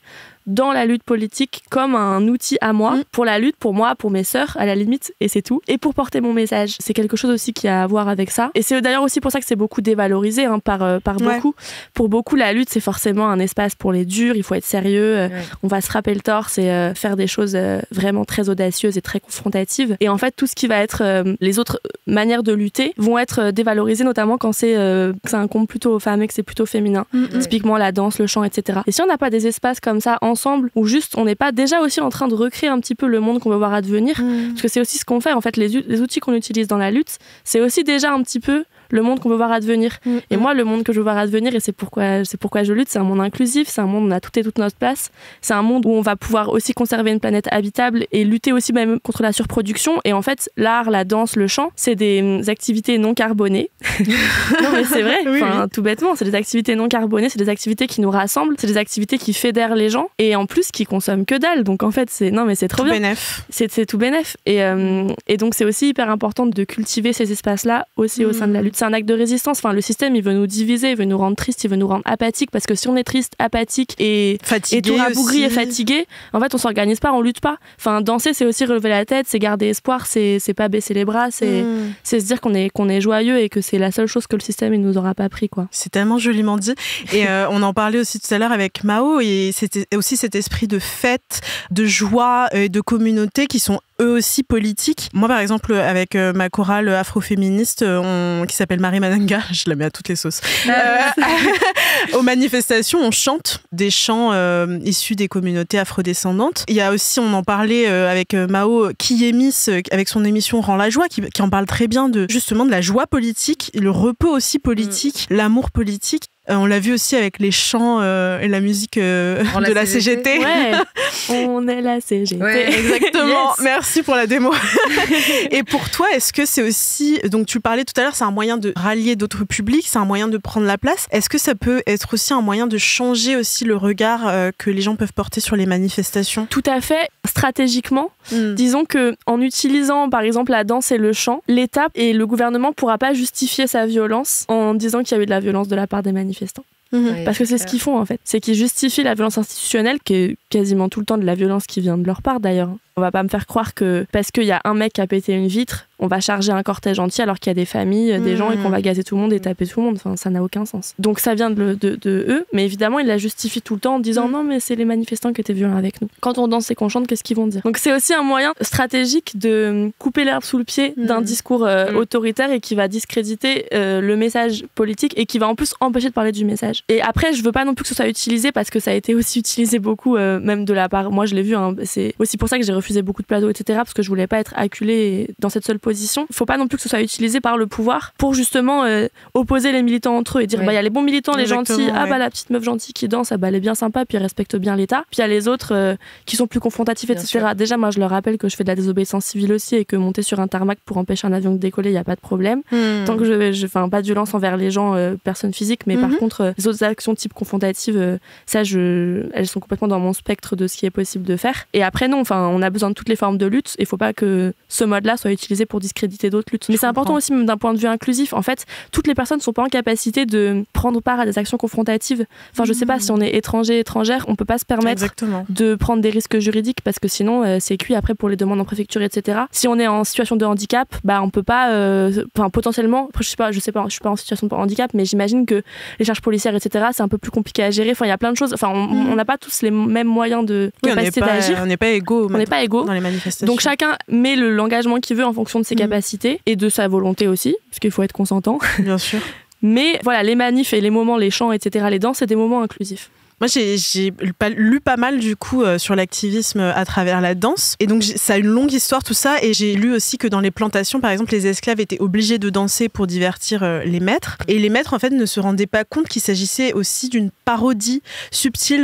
dans la lutte politique comme un outil à moi, pour la lutte, pour moi, pour mes sœurs, à la limite, et c'est tout. Et pour porter mon message. C'est quelque chose aussi qui a à voir avec ça. Et c'est d'ailleurs aussi pour ça que c'est beaucoup dévalorisé par beaucoup. Pour beaucoup, la lutte, c'est forcément un espace pour les durs, il faut être sérieux, on va se frapper le torse et faire des choses vraiment très audacieuses et très confrontatives. Et en fait, tout ce qui va être les autres manières de lutter vont être dévalorisées, notamment quand c'est un combat plutôt femmes et que c'est plutôt féminin. Typiquement la danse, le chant, etc. Et si on n'a pas des espaces comme ça ensemble, où juste on n'est pas déjà aussi en train de recréer un petit peu le monde qu'on veut voir advenir, parce que c'est aussi ce qu'on fait, en fait, les outils qu'on utilise dans la lutte, c'est aussi déjà un petit peu le monde qu'on veut voir advenir. Et moi, le monde que je veux voir advenir, et c'est pourquoi je lutte, c'est un monde inclusif, c'est un monde où on a toutes et toute notre place, c'est un monde où on va pouvoir aussi conserver une planète habitable et lutter aussi même contre la surproduction. Et en fait, l'art, la danse, le chant, c'est des activités non carbonées. Non mais c'est vrai, tout bêtement, c'est des activités non carbonées, c'est des activités qui nous rassemblent, c'est des activités qui fédèrent les gens et en plus qui consomment que dalle. Donc en fait, c'est trop bien. Bénef. C'est tout bénef. Et donc c'est aussi hyper important de cultiver ces espaces-là aussi au sein de la lutte. C'est un acte de résistance. Enfin, le système, il veut nous diviser, il veut nous rendre tristes, il veut nous rendre apathiques, parce que si on est triste, apathique et tout rabougri et fatigué, en fait, on s'organise pas, on lutte pas. Enfin, danser, c'est aussi relever la tête, c'est garder espoir, c'est pas baisser les bras, c'est se dire qu'on est joyeux et que c'est la seule chose que le système il nous aura pas pris, quoi. C'est tellement joliment dit. Et on en parlait aussi tout à l'heure avec Mao, et c'était aussi cet esprit de fête, de joie et de communauté qui sont eux aussi politiques. Moi, par exemple, avec ma chorale afroféministe qui s'appelle Marie Mananga, je la mets à toutes les sauces. Aux manifestations, on chante des chants issus des communautés afrodescendantes. Il y a aussi, on en parlait avec Mao Kiyemis, avec son émission Rends la joie, qui en parle très bien justement de la joie politique, le repos aussi politique, l'amour politique. On l'a vu aussi avec les chants et la musique de la CGT. Ouais. On est la CGT. Ouais, exactement. Yes. Merci pour la démo. Et pour toi, est-ce que c'est aussi... Donc tu parlais tout à l'heure, c'est un moyen de rallier d'autres publics, c'est un moyen de prendre la place. Est-ce que ça peut être aussi un moyen de changer aussi le regard que les gens peuvent porter sur les manifestations ? Tout à fait. Stratégiquement, disons qu'en utilisant par exemple la danse et le chant, l'État et le gouvernement ne pourra pas justifier sa violence en disant qu'il y a eu de la violence de la part des manifestants. Parce que c'est ce qu'ils font en fait. C'est qu'ils justifient la violence institutionnelle, qui est quasiment tout le temps de la violence qui vient de leur part d'ailleurs. On va pas me faire croire que parce qu'il y a un mec qui a pété une vitre, on va charger un cortège entier alors qu'il y a des familles, des gens et qu'on va gazer tout le monde et taper tout le monde. Enfin, ça n'a aucun sens. Donc ça vient de eux, mais évidemment ils la justifient tout le temps en disant non mais c'est les manifestants qui étaient violents avec nous. Quand on danse et qu'on chante, qu'est-ce qu'ils vont dire ? Donc c'est aussi un moyen stratégique de couper l'herbe sous le pied d'un discours autoritaire et qui va discréditer le message politique et qui va en plus empêcher de parler du message. Et après je veux pas non plus que ce soit utilisé parce que ça a été aussi utilisé beaucoup même de la part, moi je l'ai vu, c'est aussi pour ça que j'ai refusé beaucoup de plateaux, etc. parce que je voulais pas être acculée dans cette seule position. Il faut pas non plus que ce soit utilisé par le pouvoir pour justement opposer les militants entre eux et dire bah il y a les bons militants, les gentils, bah la petite meuf gentille qui danse, bah elle est bien sympa puis elle respecte bien l'État. Puis il y a les autres qui sont plus confrontatifs, etc. Déjà moi je leur rappelle que je fais de la désobéissance civile aussi et que monter sur un tarmac pour empêcher un avion de décoller, il y a pas de problème. Tant que je pas de violence envers les gens, personnes physiques, mais par contre les autres actions type confrontatives, ça elles sont complètement dans mon spectre de ce qui est possible de faire. Et après non, on a besoin de toutes les formes de lutte. Il faut pas que ce mode-là soit utilisé pour discréditer d'autres luttes. Mais c'est important aussi même d'un point de vue inclusif. En fait, toutes les personnes sont pas en capacité de prendre part à des actions confrontatives. Enfin, je sais pas, si on est étranger, étrangère, on peut pas se permettre de prendre des risques juridiques parce que sinon c'est cuit après pour les demandes en préfecture, etc. Si on est en situation de handicap, bah on peut pas, potentiellement, après, je sais pas, je suis pas en situation de handicap, mais j'imagine que les charges policières, etc. c'est un peu plus compliqué à gérer. Enfin, il y a plein de choses. Enfin, on n'a pas tous les mêmes moyens de capacité d'agir. On n'est pas égaux. On n'est pas égaux dans les manifestations. Donc chacun met l'engagement qu'il veut en fonction de ses capacités et de sa volonté aussi, parce qu'il faut être consentant. Bien sûr. Mais voilà, les manifs et les moments, les chants, etc., les danses, c'est des moments inclusifs. Moi, j'ai lu pas mal, du coup, sur l'activisme à travers la danse. Et donc, ça a une longue histoire, tout ça. Et j'ai lu aussi que dans les plantations, par exemple, les esclaves étaient obligés de danser pour divertir les maîtres. Et les maîtres, en fait, ne se rendaient pas compte qu'il s'agissait aussi d'une parodie subtile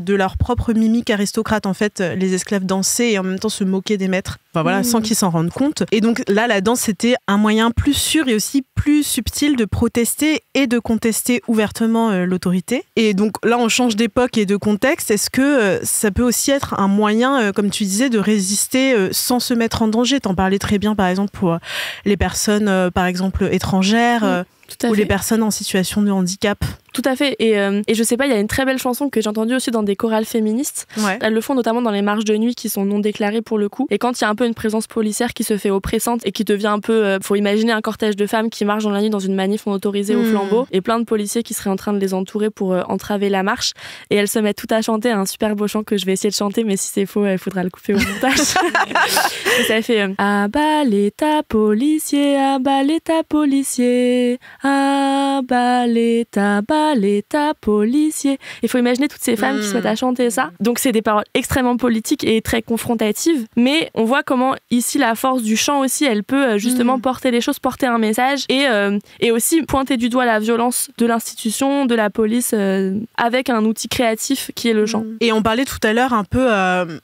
de leur propre mimique aristocrate. En fait, les esclaves dansaient et en même temps se moquaient des maîtres. Enfin, voilà, sans qu'ils s'en rendent compte. Et donc, là, la danse, c'était un moyen plus sûr et aussi plus subtil de protester et de contester ouvertement l'autorité. Et donc, là, on change d'époque et de contexte. Est-ce que ça peut aussi être un moyen, comme tu disais, de résister sans se mettre en danger ? T'en parlais très bien, par exemple, pour les personnes, par exemple, étrangères. Tout à ou fait. les personnes en situation de handicap. Tout à fait. Et je sais pas, il y a une très belle chanson que j'ai entendue aussi dans des chorales féministes. Ouais. Elles le font notamment dans les marches de nuit qui sont non déclarées pour le coup. Et quand il y a un peu une présence policière qui se fait oppressante et qui devient un peu... faut imaginer un cortège de femmes qui marchent dans la nuit dans une manif non autorisée au flambeau et plein de policiers qui seraient en train de les entourer pour entraver la marche. Et elles se mettent toutes à chanter un super beau chant que je vais essayer de chanter, mais si c'est faux, il faudra le couper au montage. Et ça fait à bas l'État policier, à bas l'État policier, à bas l'État policier. Il faut imaginer toutes ces femmes qui se mettent à chanter ça. Donc c'est des paroles extrêmement politiques et très confrontatives, mais on voit comment ici la force du chant aussi, elle peut justement porter les choses, porter un message et aussi pointer du doigt la violence de l'institution, de la police avec un outil créatif qui est le chant. Et on parlait tout à l'heure un peu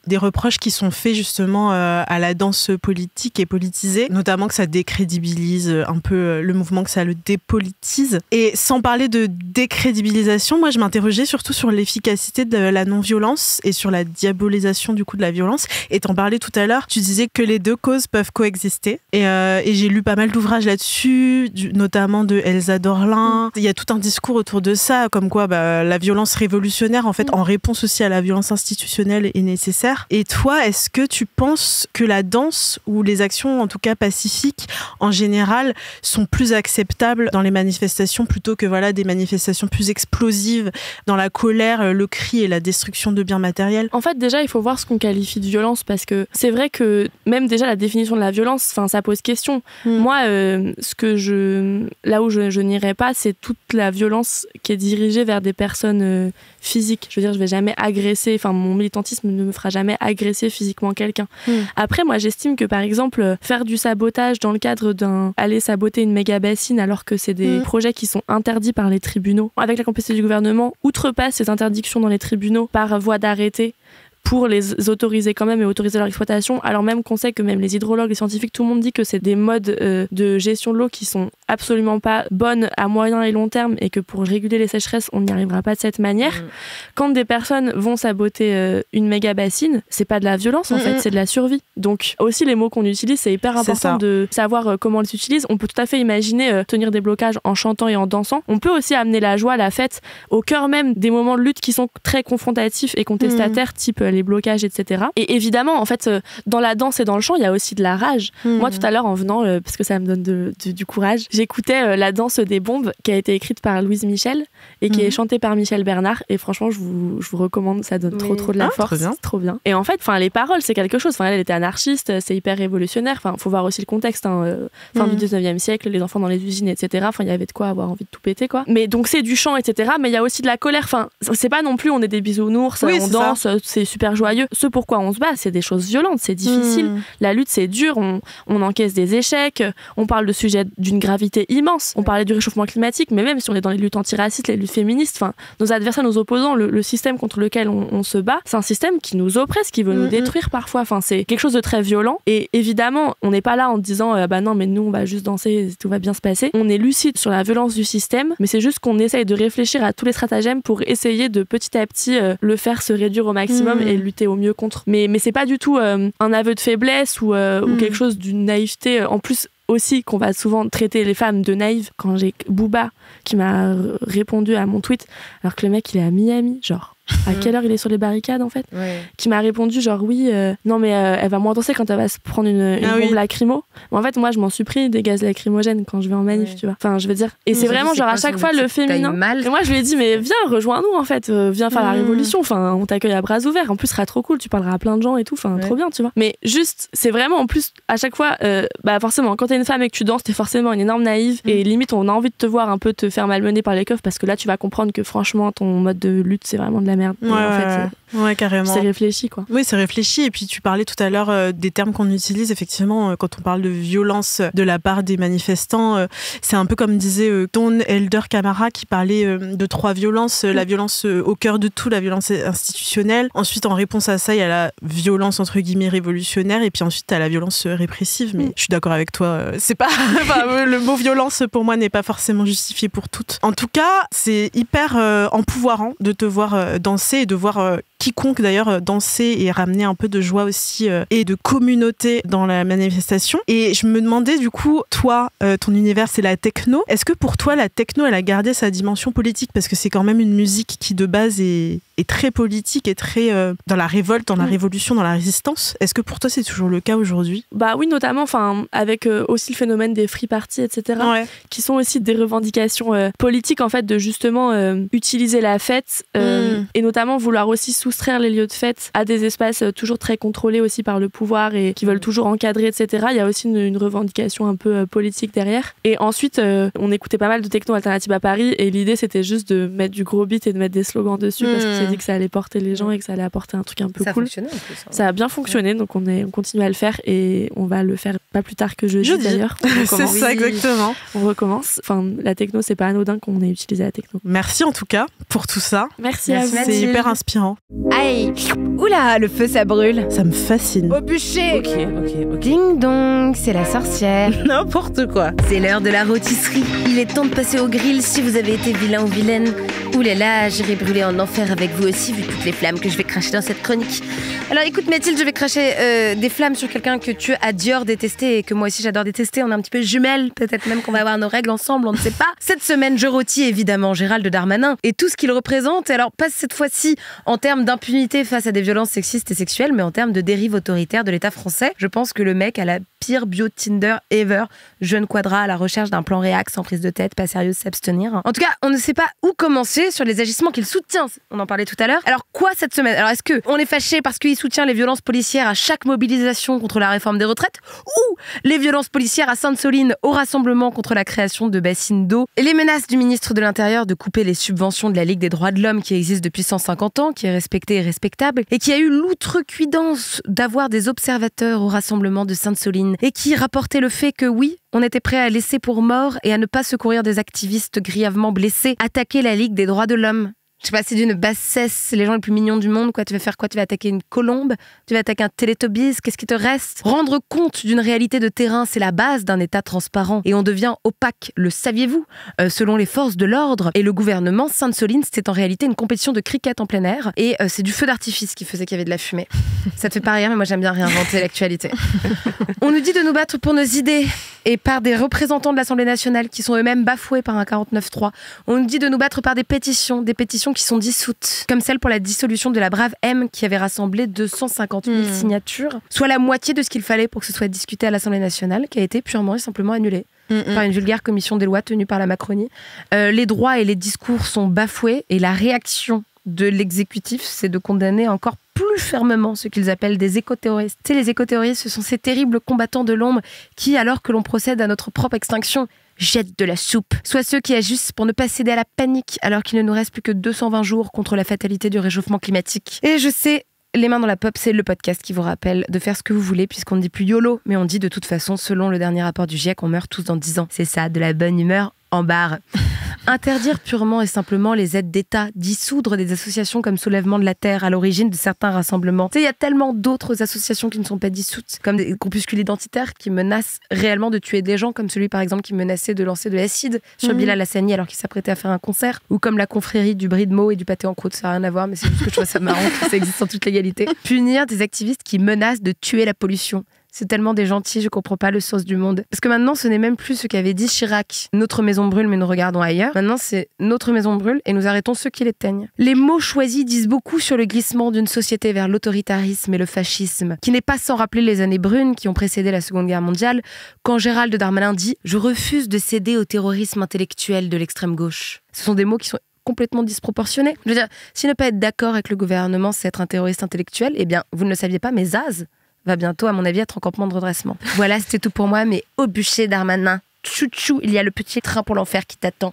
des reproches qui sont faits justement à la danse politique et politisée, notamment que ça décrédibilise un peu le mouvement, que ça le dépolitise. Et sans parler de décrédibilisation, moi je m'interrogeais surtout sur l'efficacité de la non-violence et sur la diabolisation du coup de la violence. Et t'en parlais tout à l'heure, tu disais que les deux causes peuvent coexister. Et j'ai lu pas mal d'ouvrages là-dessus, notamment de Elsa Dorlin. Il y a tout un discours autour de ça, comme quoi la violence révolutionnaire, en fait, en réponse aussi à la violence institutionnelle, est nécessaire. Et toi, est-ce que tu penses que la danse ou les actions, en tout cas pacifiques, en général, sont plus acceptables dans les manifestations plutôt que des manifestations plus explosives dans la colère, le cri et la destruction de biens matériels? En fait, déjà, il faut voir ce qu'on qualifie de violence, parce que c'est vrai que même déjà la définition de la violence, ça pose question. Moi, là où je n'irai pas, c'est toute la violence qui est dirigée vers des personnes physiques. Je veux dire, je vais jamais agresser, mon militantisme ne me fera jamais agresser physiquement quelqu'un. Après, moi, j'estime que, par exemple, faire du sabotage dans le cadre aller saboter une méga bassine alors que c'est des projets qui sont interdits par les tribunaux, avec la complicité du gouvernement, outrepasse ces interdictions dans les tribunaux par voie d'arrêté pour les autoriser quand même et autoriser leur exploitation, alors même qu'on sait que même les hydrologues, les scientifiques, tout le monde dit que c'est des modes de gestion de l'eau qui sont absolument pas bonnes à moyen et long terme et que pour réguler les sécheresses, on n'y arrivera pas de cette manière. Quand des personnes vont saboter une méga bassine, c'est pas de la violence en fait, c'est de la survie. Donc aussi les mots qu'on utilise, c'est hyper important de savoir comment on les utilise. On peut tout à fait imaginer tenir des blocages en chantant et en dansant. On peut aussi amener la joie, la fête au cœur même des moments de lutte qui sont très confrontatifs et contestataires, type les blocages, etc. Et évidemment, en fait, dans la danse et dans le chant, il y a aussi de la rage. Moi, tout à l'heure, en venant, parce que ça me donne du courage, j'écoutais la danse des bombes qui a été écrite par Louise Michel et qui est chantée par Michel Bernard. Et franchement, je vous recommande, ça donne trop de la force. C'est trop bien. Et en fait, les paroles, c'est quelque chose. Elle était anarchiste, c'est hyper révolutionnaire. Faut voir aussi le contexte. Fin du 19e siècle, les enfants dans les usines, etc. Il y avait de quoi avoir envie de tout péter, quoi. Mais donc, c'est du chant, etc. Mais il y a aussi de la colère. C'est pas non plus, on est des bisounours, on danse, c'est super joyeux. Ce pourquoi on se bat, c'est des choses violentes, c'est difficile. La lutte, c'est dur, on encaisse des échecs, on parle de sujets d'une gravité immense. On parlait du réchauffement climatique, mais même si on est dans les luttes antiracistes, les luttes féministes, nos adversaires, nos opposants, le système contre lequel on se bat, c'est un système qui nous oppresse, qui veut nous détruire parfois. C'est quelque chose de très violent. Et évidemment, on n'est pas là en disant non, mais nous, on va juste danser, tout va bien se passer. On est lucide sur la violence du système, mais c'est juste qu'on essaye de réfléchir à tous les stratagèmes pour essayer de petit à petit le faire se réduire au maximum et lutter au mieux contre. Mais c'est pas du tout un aveu de faiblesse ou quelque chose d'une naïveté. En plus, aussi qu'on va souvent traiter les femmes de naïves. Quand j'ai Booba qui m'a répondu à mon tweet, alors que le mec il est à Miami, genre à quelle heure il est sur les barricades en fait, qui m'a répondu genre oui, non mais elle va moins danser quand elle va se prendre une bombe lacrymo. Mais en fait moi je m'en suis pris des gaz lacrymogènes quand je vais en manif, tu vois. Je veux dire, et c'est vraiment genre à chaque fois le féminin. Et moi je lui ai dit mais viens rejoins-nous en fait, viens faire la révolution, on t'accueille à bras ouverts, en plus ce sera trop cool, tu parleras à plein de gens et tout, trop bien tu vois. Mais juste c'est vraiment en plus à chaque fois forcément quand t'es une femme et que tu danses t'es forcément une énorme naïve et limite on a envie de te voir un peu te faire malmener par les keufs parce que là tu vas comprendre que franchement ton mode de lutte c'est vraiment de la merde. Ouais, carrément. C'est réfléchi, quoi. Oui, c'est réfléchi. Et puis, tu parlais tout à l'heure des termes qu'on utilise, effectivement, quand on parle de violence de la part des manifestants. C'est un peu comme disait ton Elder Camara qui parlait de 3 violences. La violence au cœur de tout, la violence institutionnelle. Ensuite, en réponse à ça, il y a la violence, entre guillemets, révolutionnaire. Et puis ensuite, tu as la violence répressive. Mais je suis d'accord avec toi. C'est pas... le mot violence, pour moi, n'est pas forcément justifié pour toutes. En tout cas, c'est hyper empouvoirant de te voir danser et de voir quiconque d'ailleurs danser et ramener un peu de joie aussi et de communauté dans la manifestation. Et je me demandais du coup, toi, ton univers c'est la techno. Est-ce que pour toi la techno elle a gardé sa dimension politique parce que c'est quand même une musique qui de base est très politique et très dans la révolte, dans la révolution, dans la résistance. Est-ce que pour toi c'est toujours le cas aujourd'hui? Bah oui, notamment avec aussi le phénomène des free parties, etc. Ouais. Qui sont aussi des revendications politiques en fait, de justement utiliser la fête et notamment vouloir aussi soustraire les lieux de fête à des espaces toujours très contrôlés aussi par le pouvoir et qui veulent toujours encadrer, etc. Il y a aussi une revendication un peu politique derrière. Et ensuite, on écoutait pas mal de techno alternative à Paris et l'idée c'était juste de mettre du gros beat et de mettre des slogans dessus parce qu'on s'est dit que ça allait porter les gens et que ça allait apporter un truc un peu ça cool. A fonctionné en plus, hein. Ça a bien fonctionné, donc on continue à le faire et on va le faire pas plus tard que jeudi d'ailleurs. C'est ça exactement. On recommence. Enfin, la techno, c'est pas anodin qu'on ait utilisé la techno. Merci en tout cas pour tout ça. Merci à vous. C'est hyper inspirant. Aïe. Oula, le feu ça brûle. Ça me fascine. Au bûcher. Ok. Ding dong, c'est la sorcière. N'importe quoi. C'est l'heure de la rôtisserie. Il est temps de passer au grill si vous avez été vilain ou vilaine. Ouh là là, j'irai brûler en enfer avec vous aussi vu toutes les flammes que je vais cracher dans cette chronique. Alors écoute Mathilde, je vais cracher des flammes sur quelqu'un que tu adores détester et que moi aussi j'adore détester. On est un petit peu jumelles, peut-être même qu'on va avoir nos règles ensemble, on ne sait pas. Cette semaine, je rôtis évidemment Gérald Darmanin et tout ce qu'il représente. Alors pas cette fois-ci en termes d'impunité face à des violences sexistes et sexuelles, mais en termes de dérive autoritaire de l'État français. Je pense que le mec a la pire bio Tinder ever. Jeune quadra à la recherche d'un plan réac sans prise de tête, pas sérieuse, s'abstenir. En tout cas, on ne sait pas où commencer sur les agissements qu'il soutient. On en parlait tout à l'heure. Alors quoi cette semaine? Alors est-ce que on est fâché parce qu'il soutient les violences policières à chaque mobilisation contre la réforme des retraites ou les violences policières à Sainte-Soline au rassemblement contre la création de bassines d'eau et les menaces du ministre de l'Intérieur de couper les subventions de la Ligue des droits de l'homme qui existe depuis 150 ans, qui est respectée et respectable et qui a eu l'outrecuidance d'avoir des observateurs au rassemblement de Sainte-Soline et qui rapportait le fait que oui, on était prêt à laisser pour mort et à ne pas secourir des activistes grièvement blessés attaquer la Ligue des droits de l'homme. Je sais pas, c'est d'une bassesse, c'est les gens les plus mignons du monde, quoi. Tu vas faire quoi? Tu vas attaquer une colombe? Tu vas attaquer un Télétobies? Qu'est-ce qui te reste? Rendre compte d'une réalité de terrain, c'est la base d'un État transparent. Et on devient opaque, le saviez-vous? Selon les forces de l'ordre et le gouvernement, Sainte-Soline, c'était en réalité une compétition de cricket en plein air. Et c'est du feu d'artifice qui faisait qu'il y avait de la fumée. Ça te fait pas rire, mais moi j'aime bien réinventer l'actualité. On nous dit de nous battre pour nos idées et par des représentants de l'Assemblée nationale qui sont eux-mêmes bafoués par un 49.3. On nous dit de nous battre par des pétitions qui sont dissoutes, comme celle pour la dissolution de la Brave M qui avait rassemblé 250 000 signatures, soit la moitié de ce qu'il fallait pour que ce soit discuté à l'Assemblée nationale, qui a été purement et simplement annulée par une vulgaire commission des lois tenue par la Macronie. Les droits et les discours sont bafoués et la réaction de l'exécutif, c'est de condamner encore plus fermement ce qu'ils appellent des écoterroristes. Tu sais, les écoterroristes, ce sont ces terribles combattants de l'ombre qui, alors que l'on procède à notre propre extinction, jettent de la soupe. Soit ceux qui agissent pour ne pas céder à la panique alors qu'il ne nous reste plus que 220 jours contre la fatalité du réchauffement climatique. Et je sais, Les Mains dans la Pop, c'est le podcast qui vous rappelle de faire ce que vous voulez puisqu'on ne dit plus YOLO, mais on dit de toute façon, selon le dernier rapport du GIEC, on meurt tous dans 10 ans. C'est ça, de la bonne humeur en barre. Interdire purement et simplement les aides d'État, dissoudre des associations comme Soulèvement de la Terre à l'origine de certains rassemblements. Tu sais, il y a tellement d'autres associations qui ne sont pas dissoutes, comme des groupuscules identitaires qui menacent réellement de tuer des gens, comme celui par exemple qui menaçait de lancer de l'acide sur Bilal Hassani alors qu'il s'apprêtait à faire un concert, ou comme la confrérie du brie de Meaux et du pâté en croûte, ça n'a rien à voir, mais c'est juste que je trouve ça marrant que ça existe en toute légalité. Punir des activistes qui menacent de tuer la pollution. C'est tellement des gentils, je comprends pas le sens du monde. Parce que maintenant, ce n'est même plus ce qu'avait dit Chirac. Notre maison brûle, mais nous regardons ailleurs. Maintenant, c'est notre maison brûle et nous arrêtons ceux qui l'éteignent. Les mots choisis disent beaucoup sur le glissement d'une société vers l'autoritarisme et le fascisme, qui n'est pas sans rappeler les années brunes qui ont précédé la Seconde Guerre mondiale, quand Gérald Darmanin dit « Je refuse de céder au terrorisme intellectuel de l'extrême gauche ». Ce sont des mots qui sont complètement disproportionnés. Je veux dire, si ne pas être d'accord avec le gouvernement, c'est être un terroriste intellectuel, eh bien, vous ne le saviez pas, mais Zaz va bientôt, à mon avis, être en campement de redressement. Voilà, c'était tout pour moi, mais au bûcher Darmanin, chouchou, il y a le petit train pour l'enfer qui t'attend.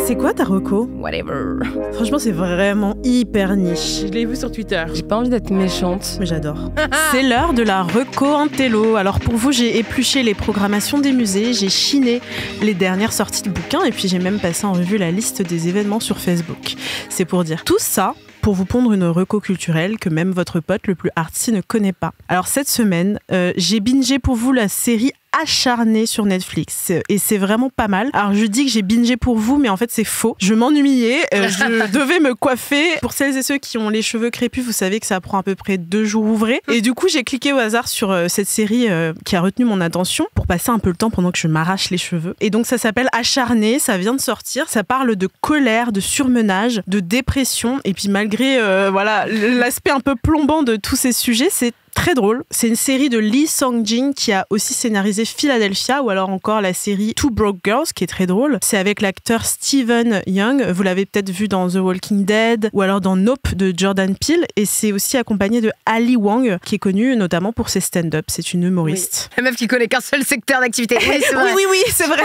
C'est quoi ta reco? Whatever. Franchement, c'est vraiment hyper niche. Je l'ai vu sur Twitter. J'ai pas envie d'être méchante. Mais j'adore. C'est l'heure de la reco intello. Alors pour vous, j'ai épluché les programmations des musées, j'ai chiné les dernières sorties de bouquins et puis j'ai même passé en revue la liste des événements sur Facebook. C'est pour dire tout ça pour vous pondre une reco culturelle que même votre pote le plus artsy ne connaît pas. Alors cette semaine, j'ai bingé pour vous la série acharnée sur Netflix et c'est vraiment pas mal. Alors je dis que j'ai bingé pour vous, mais en fait c'est faux. Je m'ennuyais, je devais me coiffer. Pour celles et ceux qui ont les cheveux crépus, vous savez que ça prend à peu près 2 jours ouvrés. Et du coup, j'ai cliqué au hasard sur cette série qui a retenu mon attention pour passer un peu le temps pendant que je m'arrache les cheveux. Et donc ça s'appelle Acharné, ça vient de sortir. Ça parle de colère, de surmenage, de dépression. Et puis malgré l'aspect un peu plombant de tous ces sujets, c'est très drôle. C'est une série de Lee Sang-jin qui a aussi scénarisé Philadelphia ou alors encore la série Two Broke Girls qui est très drôle. C'est avec l'acteur Steven Yeun. Vous l'avez peut-être vu dans The Walking Dead ou alors dans Nope de Jordan Peele. Et c'est aussi accompagné de Ali Wong qui est connue notamment pour ses stand-up. C'est une humoriste. Oui. La meuf qui connaît qu'un seul secteur d'activité. Oui, c'est vrai. Oui, c'est vrai.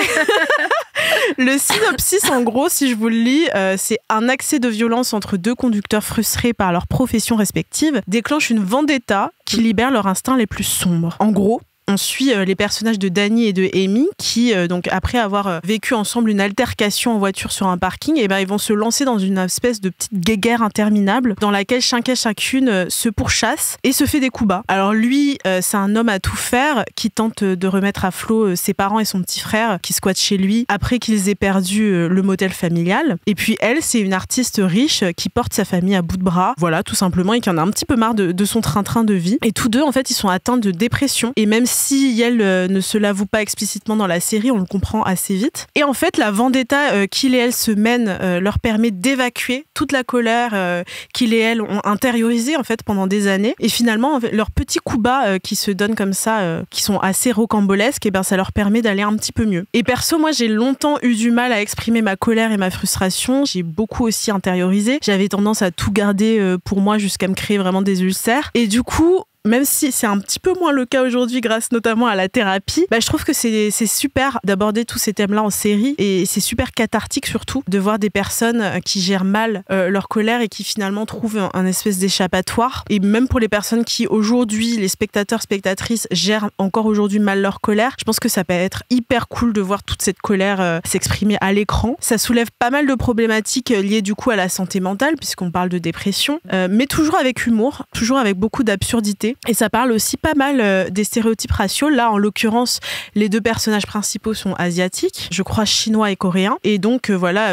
Le synopsis, en gros, si je vous le lis, c'est un accès de violence entre 2 conducteurs frustrés par leurs professions respectives déclenche une vendetta qui libère leurs instincts les plus sombres. En gros, on suit les personnages de Danny et de Amy qui, donc après avoir vécu ensemble une altercation en voiture sur un parking, ils vont se lancer dans une espèce de petite guéguerre interminable dans laquelle chacun et chacune se pourchasse et se fait des coups bas. Alors lui, c'est un homme à tout faire qui tente de remettre à flot ses parents et son petit frère qui squattent chez lui après qu'ils aient perdu le motel familial. Et puis elle, c'est une artiste riche qui porte sa famille à bout de bras, voilà, tout simplement, et qui en a un petit peu marre de son train-train de vie. Et tous deux, en fait, ils sont atteints de dépression. Et même si elle ne se l'avoue pas explicitement dans la série, on le comprend assez vite. Et en fait, la vendetta qu'il et elle se mènent leur permet d'évacuer toute la colère qu'il et elle ont intériorisée en fait pendant des années. Et finalement, leurs petits coups bas qui se donnent comme ça, qui sont assez rocambolesques, ça leur permet d'aller un petit peu mieux. Et perso, moi, j'ai longtemps eu du mal à exprimer ma colère et ma frustration. J'ai beaucoup aussi intériorisé. J'avais tendance à tout garder pour moi jusqu'à me créer vraiment des ulcères. Et du coup, même si c'est un petit peu moins le cas aujourd'hui grâce notamment à la thérapie, je trouve que c'est super d'aborder tous ces thèmes-là en série et c'est super cathartique surtout de voir des personnes qui gèrent mal leur colère et qui finalement trouvent un espèce d'échappatoire. Et même pour les personnes qui aujourd'hui, les spectateurs, spectatrices, gèrent encore aujourd'hui mal leur colère, je pense que ça peut être hyper cool de voir toute cette colère s'exprimer à l'écran. Ça soulève pas mal de problématiques liées du coup à la santé mentale puisqu'on parle de dépression, mais toujours avec humour, toujours avec beaucoup d'absurdité. Et ça parle aussi pas mal des stéréotypes raciaux. Là, en l'occurrence, les 2 personnages principaux sont asiatiques, je crois chinois et coréens. Et donc,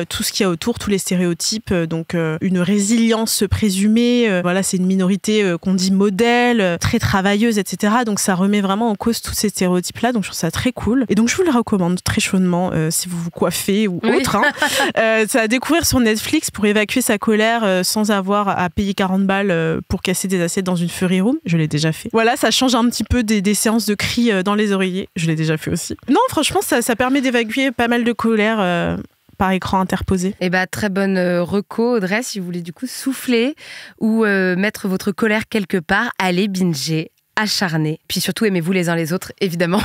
tout ce qu'il y a autour, tous les stéréotypes, une résilience présumée, c'est une minorité qu'on dit modèle, très travailleuse, etc. Donc, ça remet vraiment en cause tous ces stéréotypes-là. Donc, je trouve ça très cool. Et donc, je vous le recommande très chaudement si vous vous coiffez ou autre. Ça à découvrir sur Netflix pour évacuer sa colère sans avoir à payer 40 balles pour casser des assiettes dans une Fury Room. Je l'ai déjà fait. Voilà, ça change un petit peu des séances de cris dans les oreillers. Je l'ai déjà fait aussi. Non, franchement, ça permet d'évacuer pas mal de colère par écran interposé. Et très bonne reco, Audrey, si vous voulez du coup souffler ou mettre votre colère quelque part, allez binger Acharné. Puis surtout, aimez-vous les uns les autres, évidemment.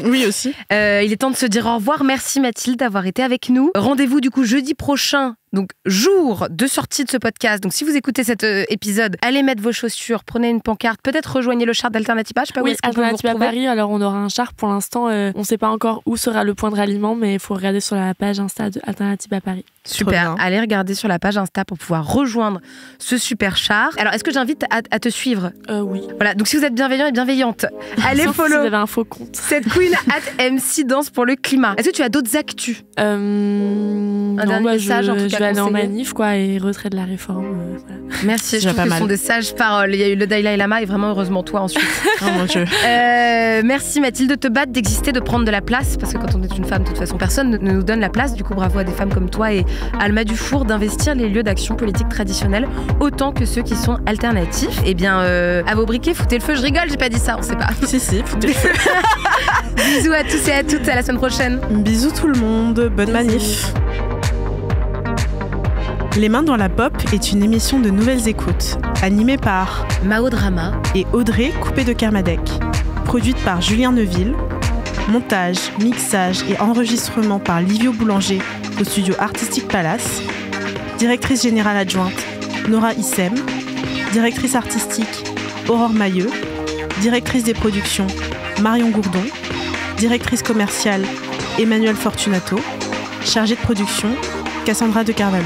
Oui, aussi. Il est temps de se dire au revoir. Merci Mathilde d'avoir été avec nous. Rendez-vous du coup jeudi prochain, donc jour de sortie de ce podcast. Donc si vous écoutez cet épisode, allez mettre vos chaussures, prenez une pancarte, peut-être rejoignez le char d'Alternativa. Je sais pas où est-ce qu'on peut vous Alternativa retrouver. Paris. Alors on aura un char pour l'instant. On ne sait pas encore où sera le point de ralliement, mais il faut regarder sur la page Insta de Alternativa Paris. Super, allez regarder sur la page Insta pour pouvoir rejoindre ce super char. Alors est-ce que j'invite à te suivre? Oui. Voilà, donc si vous êtes bienveillant et bienveillante, allez Sauf si follow vous avez un faux compte. cette queen @MC Danse pour le climat. Est-ce que tu as d'autres actus? Non, message, en tout cas, je vais aller en conseillé. manif et retrait de la réforme. Voilà. Merci, je trouve pas que ce mal. sont des sages paroles. Il y a eu le Dalai Lama et vraiment heureusement toi ensuite. Oh mon Dieu. Merci Mathilde de te battre, d'exister, de prendre de la place parce que quand on est une femme, de toute façon, personne ne nous donne la place. Du coup, bravo à des femmes comme toi et Alma Dufour d'investir les lieux d'action politique traditionnels autant que ceux qui sont alternatifs. Eh bien, à vos briquets, foutez le feu. Je rigole, j'ai pas dit ça, on sait pas. Si, foutez le feu. Bisous à tous et à toutes, à la semaine prochaine. Bisous tout le monde, bonne manif. Les mains dans la pop est une émission de Nouvelles Écoutes, animée par Mao Drama et Audrey Coupé de Kermadec, produite par Julien Neuville, montage, mixage et enregistrement par Livio Boulanger au studio Artistique Palace, directrice générale adjointe Nora Issem, directrice artistique Aurore Mailleux, directrice des productions Marion Gourdon, directrice commerciale Emmanuel Fortunato, chargée de production Cassandra de Carvalho.